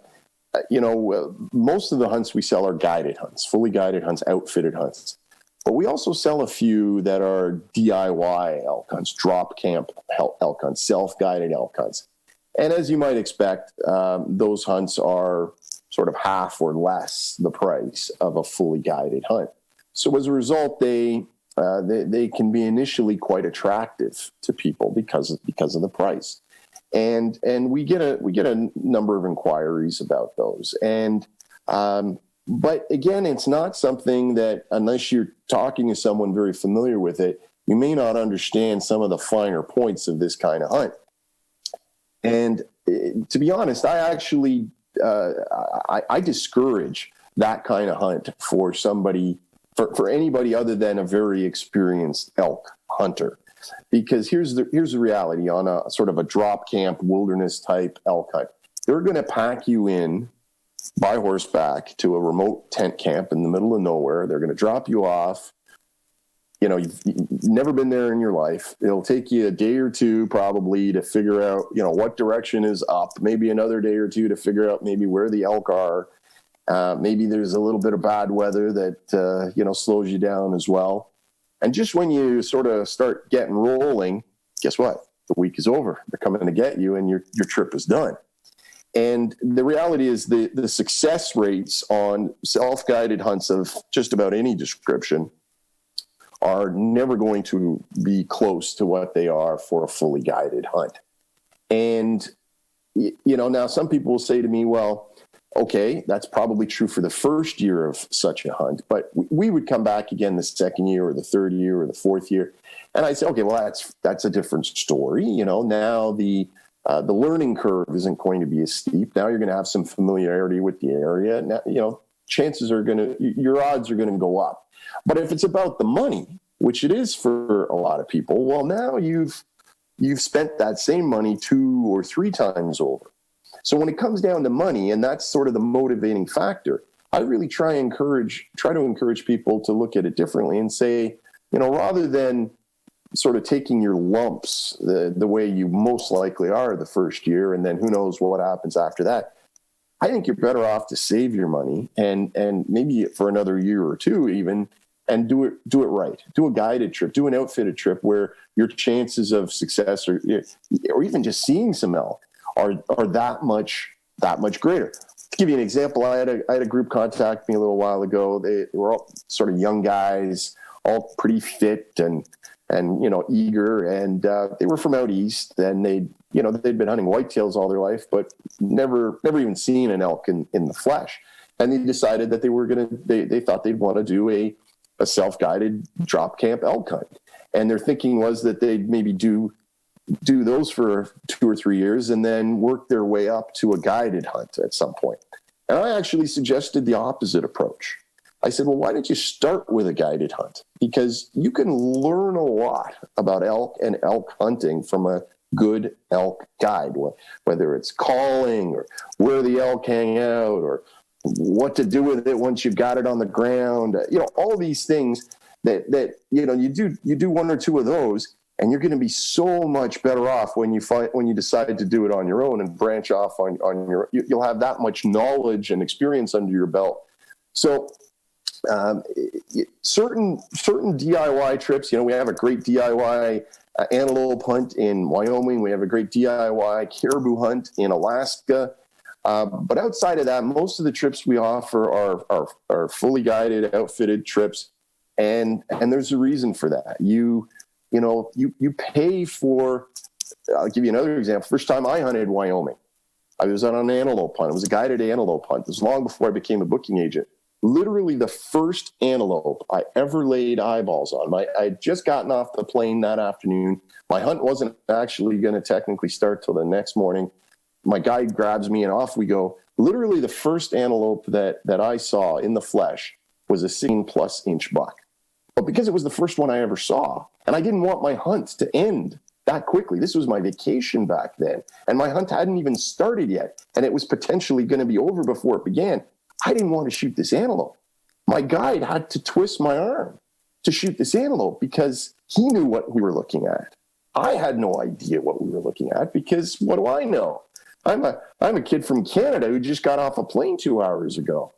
Most of the hunts we sell are guided hunts, fully guided hunts, outfitted hunts. But we also sell a few that are DIY elk hunts, drop camp elk hunts, self-guided elk hunts. And as you might expect, those hunts are sort of half or less the price of a fully guided hunt. So as a result, they can be initially quite attractive to people because of the price. And we get a number of inquiries about those. And but again, it's not something that, unless you're talking to someone very familiar with it, you may not understand some of the finer points of this kind of hunt. And to be honest, I actually I discourage that kind of hunt for anybody other than a very experienced elk hunter, because here's the reality on a sort of a drop camp wilderness type elk hunt. They're going to pack you in by horseback to a remote tent camp in the middle of nowhere. They're going to drop you off. You've never been there in your life. It'll take you a day or two probably to figure out, what direction is up, maybe another day or two to figure out maybe where the elk are. Maybe there's a little bit of bad weather that, slows you down as well. And just when you sort of start getting rolling, guess what? The week is over. They're coming to get you and your trip is done. And the reality is the success rates on self-guided hunts of just about any description are never going to be close to what they are for a fully guided hunt. And, now some people will say to me, well, okay, that's probably true for the first year of such a hunt, but we would come back again the second year or the third year or the fourth year. And I say, okay, well, that's a different story. Now the learning curve isn't going to be as steep. Now you're going to have some familiarity with the area. Now, your odds are going to go up. But if it's about the money, which it is for a lot of people, well, now you've spent that same money 2 or 3 times over. So when it comes down to money, and that's sort of the motivating factor, I really try to encourage people to look at it differently and say, rather than sort of taking your lumps the way you most likely are the first year, and then who knows what happens after that, I think you're better off to save your money and maybe for another year or two even, and do it right. Do a guided trip, do an outfitted trip where your chances of success or even just seeing some elk are that much greater. To give you an example, I had a group contact me a little while ago. They were all sort of young guys, all pretty fit and eager, and they were from out east, and they'd been hunting whitetails all their life, but never even seen an elk in the flesh. And they decided that they thought they'd want to do a self-guided drop camp elk hunt. And their thinking was that they'd maybe do those for 2 or 3 years and then work their way up to a guided hunt at some point. And I actually suggested the opposite approach. I said, well, why don't you start with a guided hunt? Because you can learn a lot about elk and elk hunting from a good elk guide, whether it's calling or where the elk hang out or what to do with it once you've got it on the ground. All these things that you do 1 or 2 of those, And you're going to be so much better off when you decide to do it on your own and branch off on you'll have that much knowledge and experience under your belt. So certain DIY trips, we have a great DIY antelope hunt in Wyoming. We have a great DIY caribou hunt in Alaska. But outside of that, most of the trips we offer are fully guided, outfitted trips. And there's a reason for that. You pay for, I'll give you another example. First time I hunted Wyoming, I was on an antelope hunt. It was a guided antelope hunt. It was long before I became a booking agent. Literally the first antelope I ever laid eyeballs on. I had just gotten off the plane that afternoon. My hunt wasn't actually going to technically start till the next morning. My guide grabs me and off we go. Literally the first antelope that I saw in the flesh was a 16+ inch buck. But because it was the first one I ever saw, and I didn't want my hunt to end that quickly. This was my vacation back then, and my hunt hadn't even started yet, and it was potentially going to be over before it began. I didn't want to shoot this antelope. My guide had to twist my arm to shoot this antelope because he knew what we were looking at. I had no idea what we were looking at because what do I know? I'm a kid from Canada who just got off a plane 2 hours ago.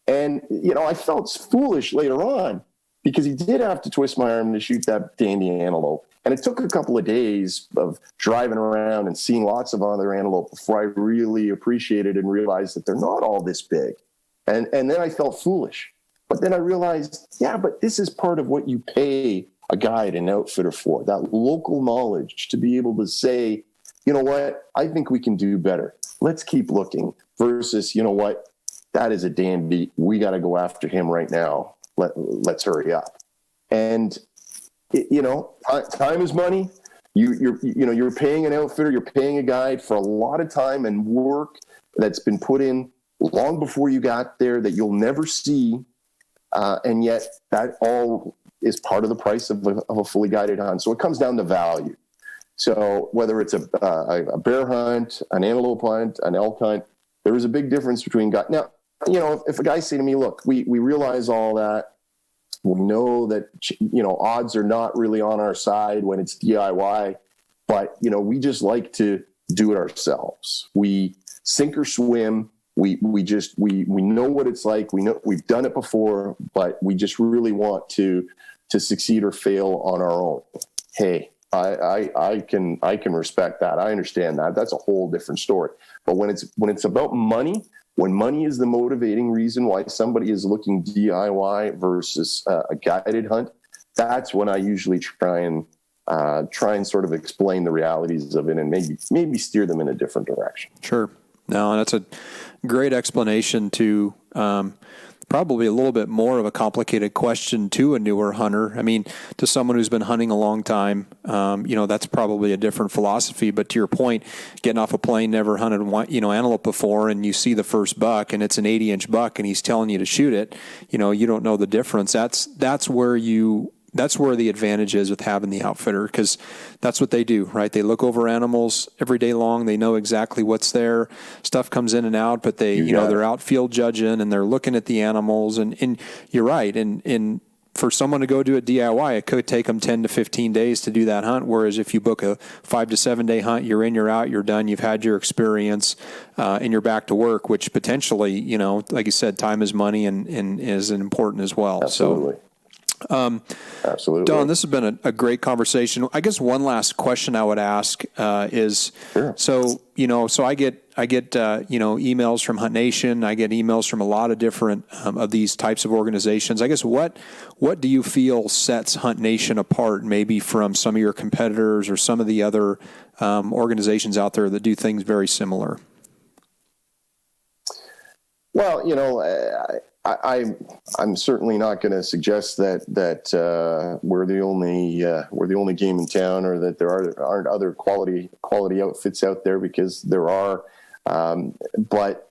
And, I felt foolish later on because he did have to twist my arm to shoot that dandy antelope. And it took a couple of days of driving around and seeing lots of other antelope before I really appreciated and realized that they're not all this big. And then I felt foolish. But then I realized, but this is part of what you pay a guide and outfitter for, that local knowledge to be able to say, you know what, I think we can do better. Let's keep looking versus, you know what, that is a dandy. We got to go after him right now. Let's hurry up. And, time is money. You're paying an outfitter, you're paying a guide for a lot of time and work that's been put in long before you got there that you'll never see. And yet that all is part of the price of a fully guided hunt. So it comes down to value. So whether it's a bear hunt, an antelope hunt, an elk hunt, there is a big difference between now, if a guy say to me, look, we realize all that. We know that, odds are not really on our side when it's DIY, but, we just like to do it ourselves. We sink or swim. We know what it's like. We know we've done it before, but we just really want to succeed or fail on our own. Hey, I can respect that. I understand that. That's a whole different story. But when it's about money, when money is the motivating reason why somebody is looking DIY versus a guided hunt, that's when I usually try and sort of explain the realities of it and maybe steer them in a different direction. Sure. No, that's a great explanation to probably a little bit more of a complicated question to a newer hunter. I mean, to someone who's been hunting a long time, that's probably a different philosophy. But to your point, getting off a plane, never hunted, antelope before, and you see the first buck and it's an 80-inch buck and he's telling you to shoot it, you don't know the difference. That's where the advantage is with having the outfitter, because that's what they do, right? They look over animals every day long. They know exactly what's there. Stuff comes in and out, but they're out field judging and they're looking at the animals. And you're right. And for someone to go do a DIY, it could take them 10 to 15 days to do that hunt. Whereas if you book a 5 to 7 day hunt, you're in, you're out, you're done, you've had your experience, and you're back to work, which potentially, like you said, time is money and is important as well. Absolutely. Absolutely. Don, this has been a great conversation. I guess one last question I would ask is, sure. So I get emails from Hunt Nation. I get emails from a lot of different of these types of organizations. I guess what do you feel sets Hunt Nation apart, maybe from some of your competitors or some of the other organizations out there that do things very similar? Well, I'm certainly not going to suggest that we're the only game in town, or that there aren't other quality outfits out there, because there are. But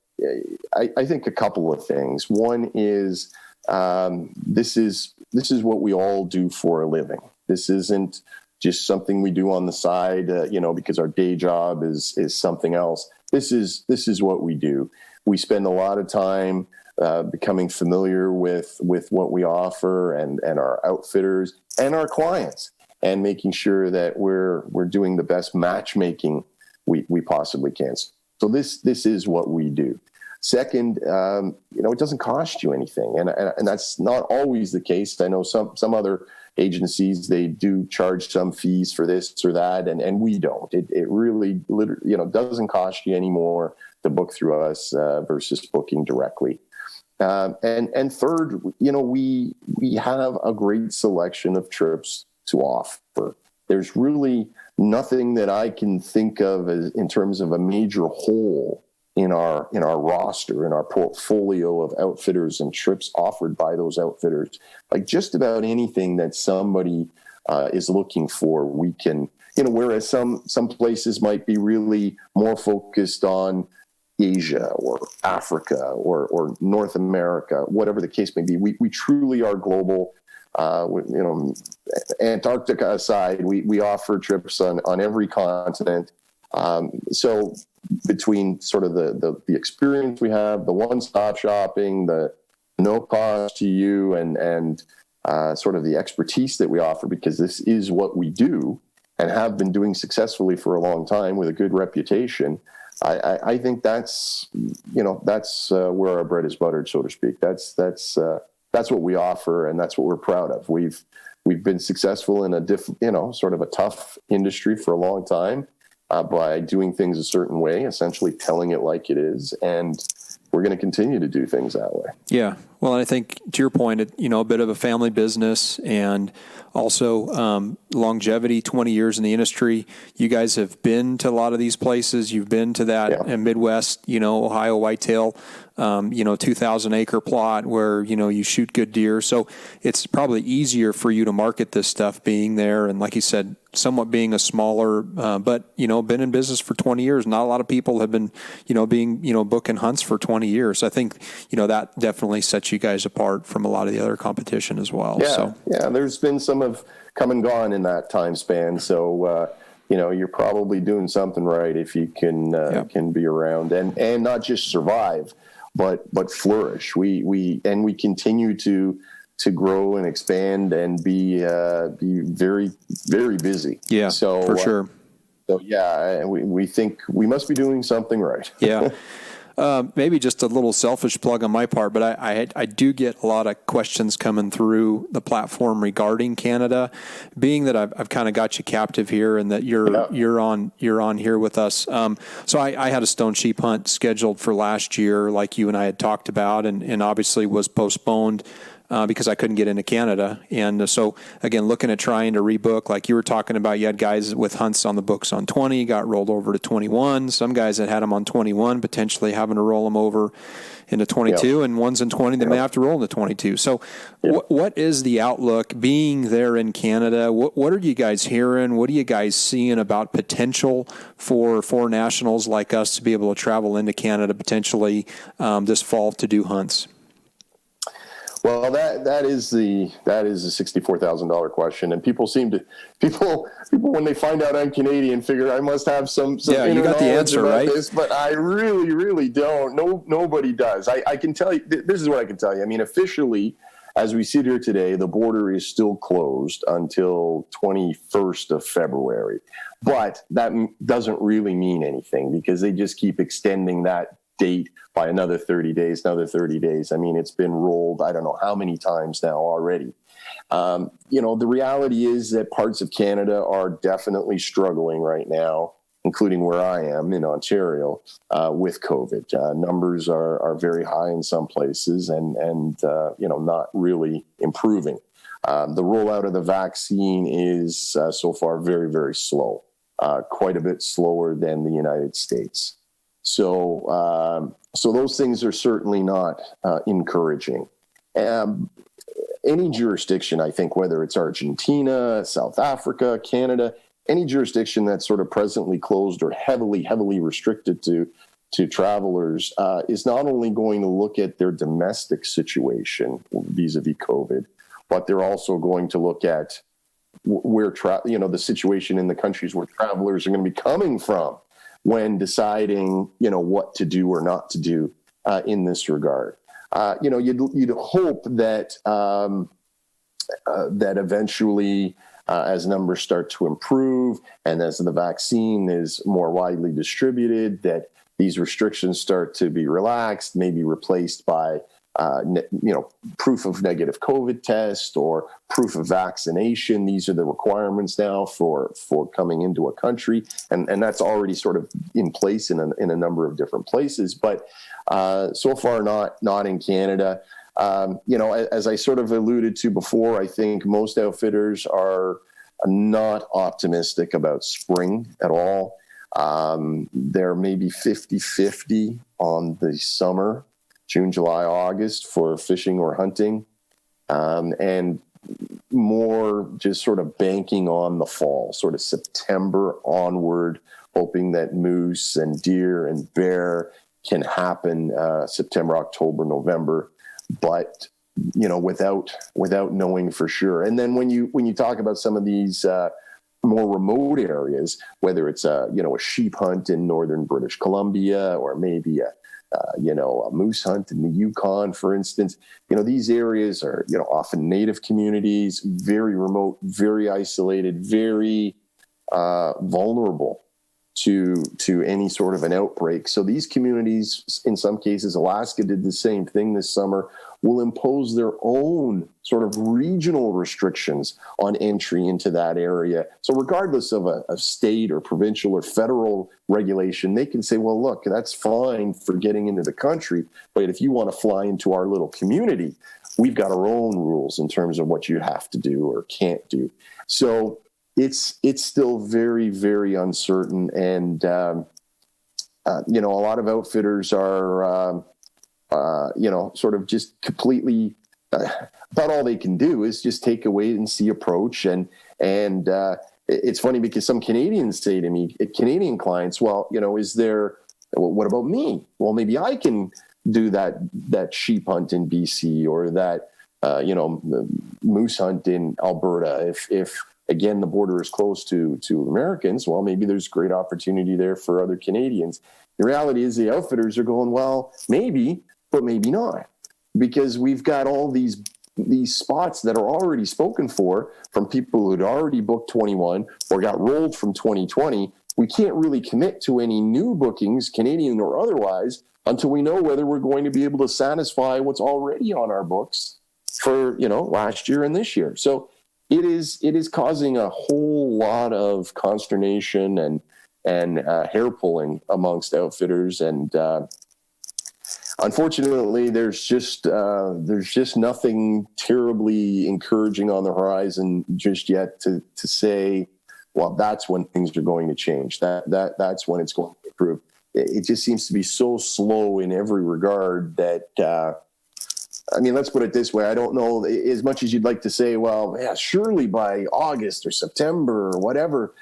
I think a couple of things. One is this is what we all do for a living. This isn't just something we do on the side, because our day job is something else. This is what we do. We spend a lot of time becoming familiar with what we offer and our outfitters and our clients. and making sure that we're doing the best matchmaking we possibly can. So this is what we do. Second, it doesn't cost you anything, and that's not always the case. I know some other agencies, they do charge some fees for this or that, and we don't. It really, doesn't cost you any more to book through us versus booking directly. And third, we have a great selection of trips to offer. There's really nothing that I can think of as in terms of a major hole in our roster, in our portfolio of outfitters and trips offered by those outfitters. Like just about anything that somebody is looking for, we can, whereas some places might be really more focused on Asia or Africa or North America, whatever the case may be. We truly are global. Antarctica aside, we offer trips on every continent. So between sort of the experience we have, the one-stop shopping, the no cost to you, and sort of the expertise that we offer, because this is what we do and have been doing successfully for a long time with a good reputation. I think that's where our bread is buttered, so to speak. That's what we offer, and that's what we're proud of. We've been successful in sort of a tough industry for a long time by doing things a certain way, essentially telling it like it is, and we're going to continue to do things that way. Yeah. Well, I think to your point, a bit of a family business, and also longevity, 20 years in the industry. You guys have been to a lot of these places. You've been to that Midwest, Ohio whitetail, 2,000 acre plot where, you shoot good deer. So it's probably easier for you to market this stuff being there. And like you said, somewhat being a smaller, but, been in business for 20 years. Not a lot of people have been, booking hunts for 20 years. I think, that definitely sets you guys apart from a lot of the other competition as well. Yeah. There's been some have come and gone in that time span. So, you're probably doing something right if you can be around and not just survive, but flourish. We continue to grow and expand and be very, very busy. Yeah, so for sure. So we think we must be doing something right. Yeah. Maybe just a little selfish plug on my part, but I do get a lot of questions coming through the platform regarding Canada, being that I've kind of got you captive here and that you're on here with us. So I had a stone sheep hunt scheduled for last year, like you and I had talked about, and obviously was postponed because I couldn't get into Canada. And so, again, looking at trying to rebook, like you were talking about, you had guys with hunts on the books on 20, got rolled over to 21. Some guys that had them on 21, potentially having to roll them over into 22, and ones in 20 that may have to roll into 22. So what is the outlook being there in Canada? What are you guys hearing? What are you guys seeing about potential for foreign nationals like us to be able to travel into Canada potentially this fall to do hunts? Well, that is a $64,000 question, and people when they find out I'm Canadian figure I must have some you got the answer right, but I really don't. Nobody does. I can tell you, this is what I can tell you. I mean, officially, as we sit here today, the border is still closed until 21st of February, but that doesn't really mean anything because they just keep extending that date by another 30 days. I mean, it's been rolled, I don't know how many times now already. The reality is that parts of Canada are definitely struggling right now, including where I am in Ontario, with COVID. Numbers are very high in some places and not really improving. The rollout of the vaccine is so far very, very slow, quite a bit slower than the United States. So those things are certainly not encouraging. Any jurisdiction, I think, whether it's Argentina, South Africa, Canada, any jurisdiction that's sort of presently closed or heavily restricted to travelers is not only going to look at their domestic situation vis-a-vis COVID, but they're also going to look at where the situation in the countries where travelers are going to be coming from when deciding, what to do or not to do in this regard. You'd hope that that eventually as numbers start to improve and as the vaccine is more widely distributed, that these restrictions start to be relaxed, maybe replaced by proof of negative COVID test or proof of vaccination. These are the requirements now for coming into a country, and that's already sort of in place in a number of different places. But so far, not in Canada. As I sort of alluded to before, I think most outfitters are not optimistic about spring at all. They're maybe 50-50 on the summer, June, July, August for fishing or hunting, and more just sort of banking on the fall, sort of September onward, hoping that moose and deer and bear can happen September, October, November, but without knowing for sure. And then when you talk about some of these more remote areas, whether it's a sheep hunt in northern British Columbia or maybe a moose hunt in the Yukon, for instance, these areas are often native communities, very remote, very isolated, very vulnerable to any sort of an outbreak. So these communities, in some cases, Alaska did the same thing this summer, will impose their own sort of regional restrictions on entry into that area. So regardless of a state or provincial or federal regulation, they can say, well, look, that's fine for getting into the country, but if you want to fly into our little community, we've got our own rules in terms of what you have to do or can't do. So it's still very, very uncertain. And, a lot of outfitters are, sort of just completely, about all they can do is just take a wait and see approach. And it's funny because some Canadians say to me, Canadian clients, well, what about me? Well, maybe I can do that sheep hunt in BC or that, moose hunt in Alberta. If again, the border is close to Americans, well, maybe there's great opportunity there for other Canadians. The reality is the outfitters are going, well, maybe, but maybe not, because we've got all these spots that are already spoken for from people who had already booked 21 or got rolled from 2020. We can't really commit to any new bookings, Canadian or otherwise, until we know whether we're going to be able to satisfy what's already on our books for, last year and this year. So it is causing a whole lot of consternation and hair pulling amongst outfitters, and unfortunately, there's just nothing terribly encouraging on the horizon just yet to say, well, that's when things are going to change. That's when it's going to improve. It just seems to be so slow in every regard that. Let's put it this way. I don't know, as much as you'd like to say, well, yeah, surely by August or September or whatever.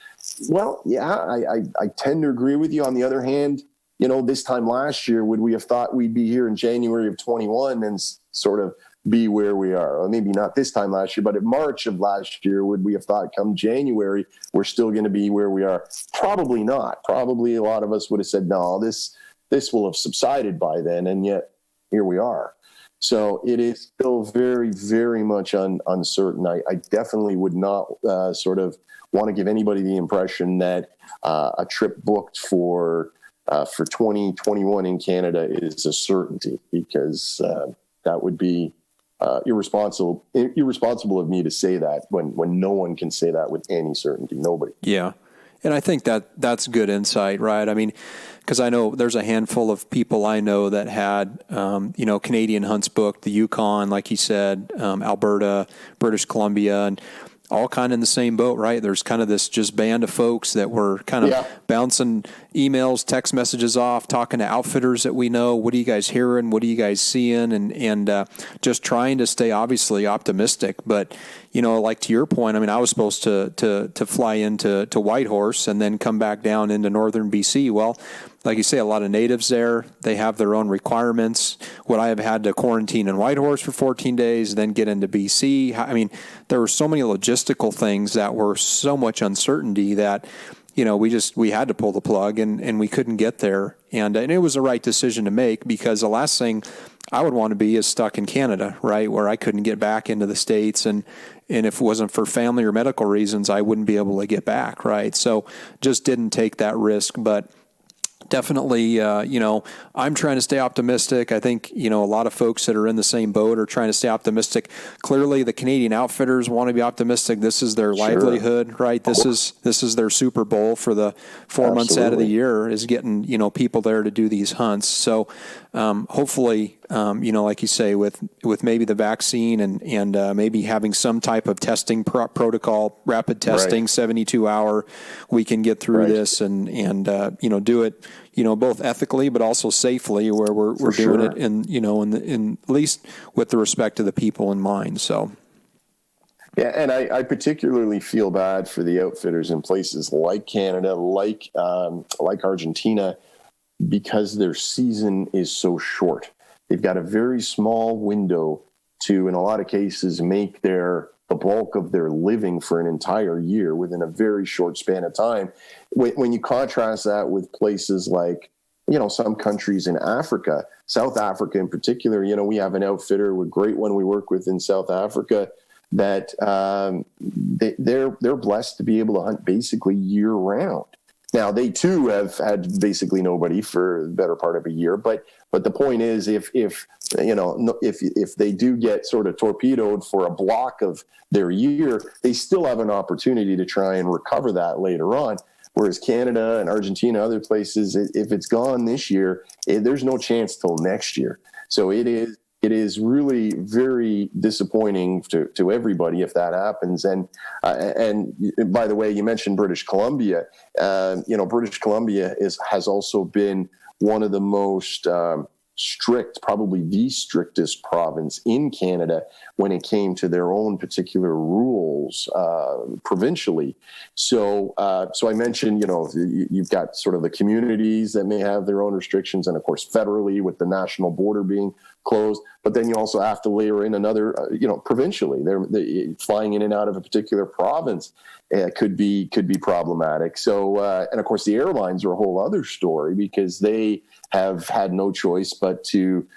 Well, yeah, I tend to agree with you. On the other hand, this time last year, would we have thought we'd be here in January of 21 and sort of be where we are? Or maybe not this time last year, but in March of last year, would we have thought come January, we're still going to be where we are? Probably not. Probably a lot of us would have said, no, this will have subsided by then. And yet here we are. So it is still very, very much uncertain. I definitely would not sort of want to give anybody the impression that a trip booked for 2021 in Canada is a certainty, because that would be irresponsible of me to say that when no one can say that with any certainty. Nobody. Yeah. And I think that's good insight, right? I mean, because I know there's a handful of people I know that had, Canadian hunts booked, the Yukon, like you said, Alberta, British Columbia, and all kind of in the same boat, right? There's kind of this just band of folks that were kind of bouncing emails, text messages off, talking to outfitters that we know. What are you guys hearing? What are you guys seeing? And just trying to stay obviously optimistic. But, like to your point, I was supposed to fly into Whitehorse and then come back down into northern BC. Well, like you say, a lot of natives there, they have their own requirements. Would I have had to quarantine in Whitehorse for 14 days, then get into BC? There were so many logistical things that were so much uncertainty that, we had to pull the plug and we couldn't get there. And it was the right decision to make, because the last thing I would want to be is stuck in Canada, right, where I couldn't get back into the States, and if it wasn't for family or medical reasons, I wouldn't be able to get back, right? So just didn't take that risk, but definitely, I'm trying to stay optimistic. I think, a lot of folks that are in the same boat are trying to stay optimistic. Clearly, the Canadian outfitters want to be optimistic. This is their livelihood, right? This is their Super Bowl for the 4 months out of the year, is getting, people there to do these hunts. So hopefully, like you say, with maybe the vaccine and maybe having some type of testing protocol, rapid testing, 72-hour, we can get through this and do it, both ethically but also safely, where we're doing it in at least with the respect to the people in mind. So. Yeah, and I particularly feel bad for the outfitters in places like Canada, like Argentina, because their season is so short. They've got a very small window to, in a lot of cases, make the bulk of their living for an entire year within a very short span of time. When you contrast that with places like, some countries in Africa, South Africa in particular, we have an outfitter, a great one we work with in South Africa, that they're blessed to be able to hunt basically year round. Now, they too have had basically nobody for the better part of a year, but the point is, if they do get sort of torpedoed for a block of their year, they still have an opportunity to try and recover that later on. Whereas Canada and Argentina, other places, if it's gone this year, there's no chance till next year. So it is really very disappointing to everybody if that happens. And by the way, you mentioned British Columbia. British Columbia has also been one of the most strict, probably the strictest province in Canada when it came to their own particular rules provincially. So I mentioned, you've got sort of the communities that may have their own restrictions, and of course federally with the national border being closed. But then you also have to layer in another, provincially. They're flying in and out of a particular province could be problematic. So and of course the airlines are a whole other story, because they have had no choice but to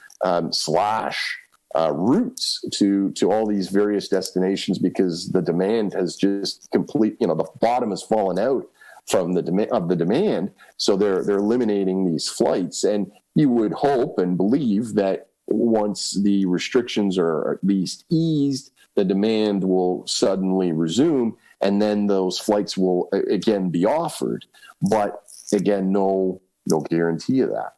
slash routes to all these various destinations, because the demand has just the bottom has fallen out from the demand. So they're eliminating these flights, and you would hope and believe that once the restrictions are at least eased, the demand will suddenly resume, and then those flights will again be offered. But again, no guarantee of that.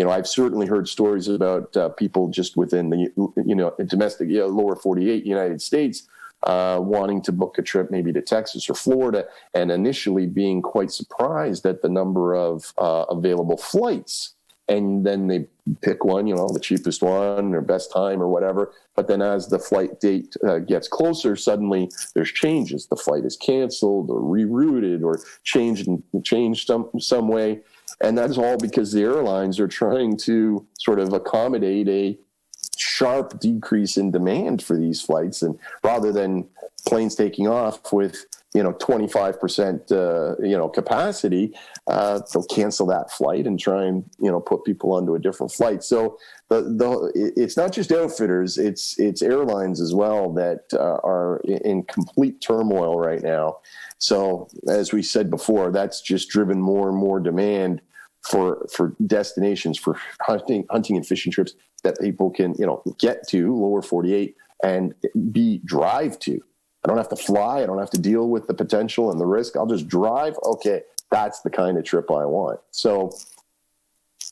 I've certainly heard stories about people just within the domestic lower 48 United States wanting to book a trip maybe to Texas or Florida, and initially being quite surprised at the number of available flights. And then they pick one, the cheapest one or best time or whatever. But then as the flight date gets closer, suddenly there's changes. The flight is canceled or rerouted or changed some way. And that is all because the airlines are trying to sort of accommodate a sharp decrease in demand for these flights. And rather than planes taking off with 25% capacity, they'll cancel that flight and try and put people onto a different flight. So it's not just outfitters, it's airlines as well that are in complete turmoil right now. So as we said before, that's just driven more and more demand for destinations for hunting and fishing trips that people can get to lower 48 and drive to. I don't have to fly. I don't have to deal with the potential and the risk. I'll just drive. Okay, that's the kind of trip I want. So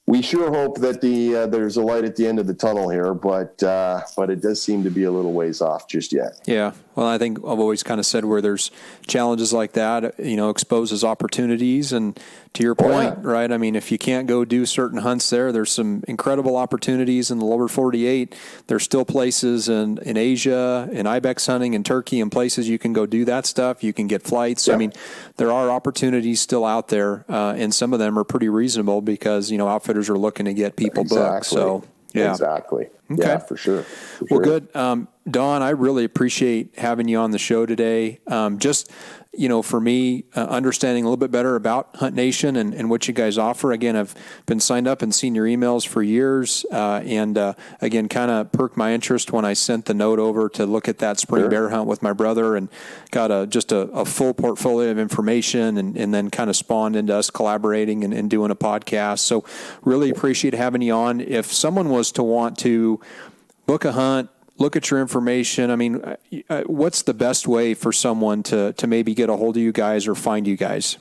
we sure hope that there's a light at the end of the tunnel here, but it does seem to be a little ways off just yet. Yeah. Well, I think I've always kind of said where there's challenges like that, exposes opportunities. And to your point, right? I mean, if you can't go do certain hunts there's some incredible opportunities in the lower 48. There's still places in Asia, in ibex hunting, in Turkey, and places you can go do that stuff. You can get flights. Yep. I mean, there are opportunities still out there, and some of them are pretty reasonable because, outfitters are looking to get people booked. So, yeah. Exactly. Okay. Yeah, for sure. Well, good. Don, I really appreciate having you on the show today. Just, for me, understanding a little bit better about Hunt Nation and what you guys offer. Again, I've been signed up and seen your emails for years. And again, kind of perked my interest when I sent the note over to look at that spring bear hunt with my brother, and got just a full portfolio of information, and then kind of spawned into us collaborating and doing a podcast. So really appreciate having you on. If someone was to want to book a hunt, look at your information, I mean, what's the best way for someone to maybe get a hold of you guys or find you guys?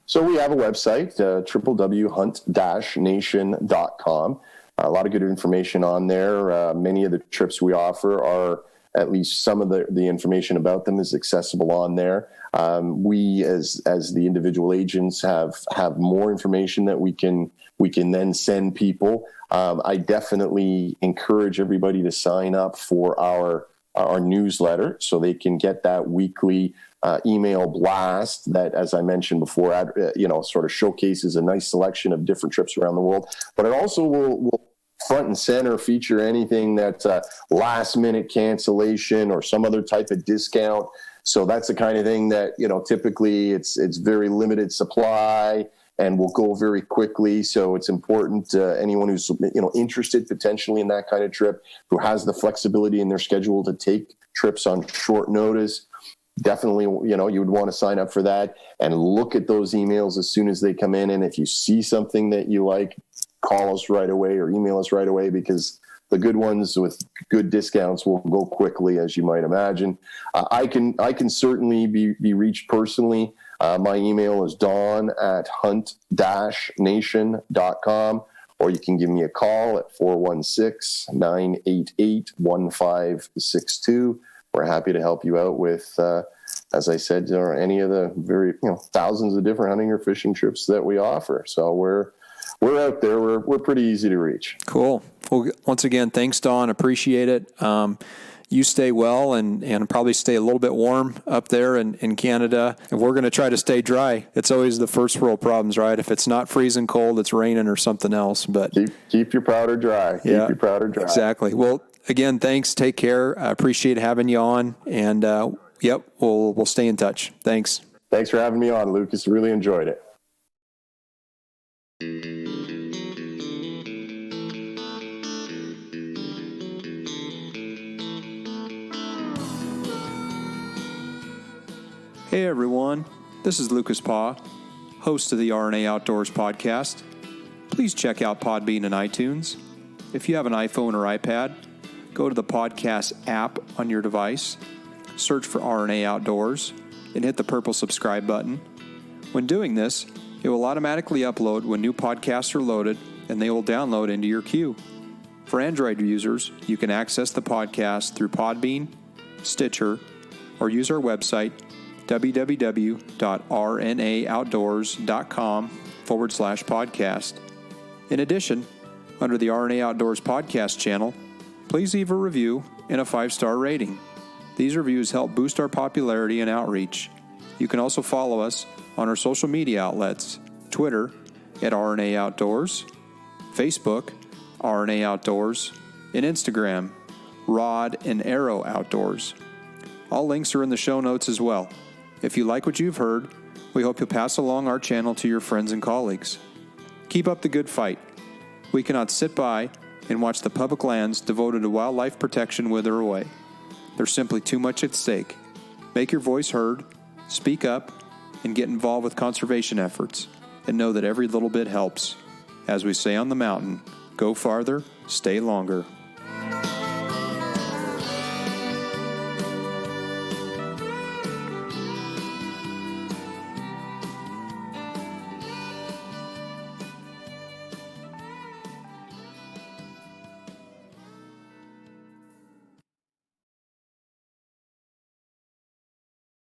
So we have a website, www.hunt-nation.com. A lot of good information on there. Many of the trips we offer are, at least some of the information about them is accessible on there. We, as the individual agents, have more information that we can then send people. I definitely encourage everybody to sign up for our newsletter so they can get that weekly email blast that, as I mentioned before, sort of showcases a nice selection of different trips around the world. But it also will front and center feature anything that's last minute cancellation or some other type of discount. So that's the kind of thing that, typically it's very limited supply and will go very quickly. So it's important anyone who's interested potentially in that kind of trip, who has the flexibility in their schedule to take trips on short notice, definitely you would want to sign up for that and look at those emails as soon as they come in. And if you see something that you like, call us right away or email us right away, because the good ones with good discounts will go quickly, as you might imagine. I can certainly be reached personally. My email is don@hunt-nation.com, or you can give me a call at 416-988-1562. We're happy to help you out with, as I said, any of the very thousands of different hunting or fishing trips that we offer. So we're out there. We're pretty easy to reach. Cool. Well, once again, thanks, Don. Appreciate it. You stay well and probably stay a little bit warm up there in Canada. And we're going to try to stay dry. It's always the first world problems, right? If it's not freezing cold, it's raining or something else. But keep your powder dry. Keep your powder dry. Exactly. Well, again, thanks. Take care. I appreciate having you on. And we'll stay in touch. Thanks. Thanks for having me on, Lucas. Really enjoyed it. Hey everyone, this is Lucas Paw, host of the RNA Outdoors podcast. Please check out Podbean and iTunes. If you have an iPhone or iPad, go to the podcast app on your device, search for RNA Outdoors, and hit the purple subscribe button. When doing this, it will automatically upload when new podcasts are loaded, and they will download into your queue. For Android users, you can access the podcast through Podbean, Stitcher, or use our website, www.rnaoutdoors.com/podcast. In addition, under the RNA Outdoors podcast channel, please leave a review and a 5-star rating. These reviews help boost our popularity and outreach. You can also follow us on our social media outlets, Twitter at RNA Outdoors, Facebook, RNA Outdoors, and Instagram, Rod and Arrow Outdoors. All links are in the show notes as well. If you like what you've heard, we hope you'll pass along our channel to your friends and colleagues. Keep up the good fight. We cannot sit by and watch the public lands devoted to wildlife protection wither away. There's simply too much at stake. Make your voice heard, speak up, and get involved with conservation efforts, and know that every little bit helps. As we say on the mountain, go farther, stay longer.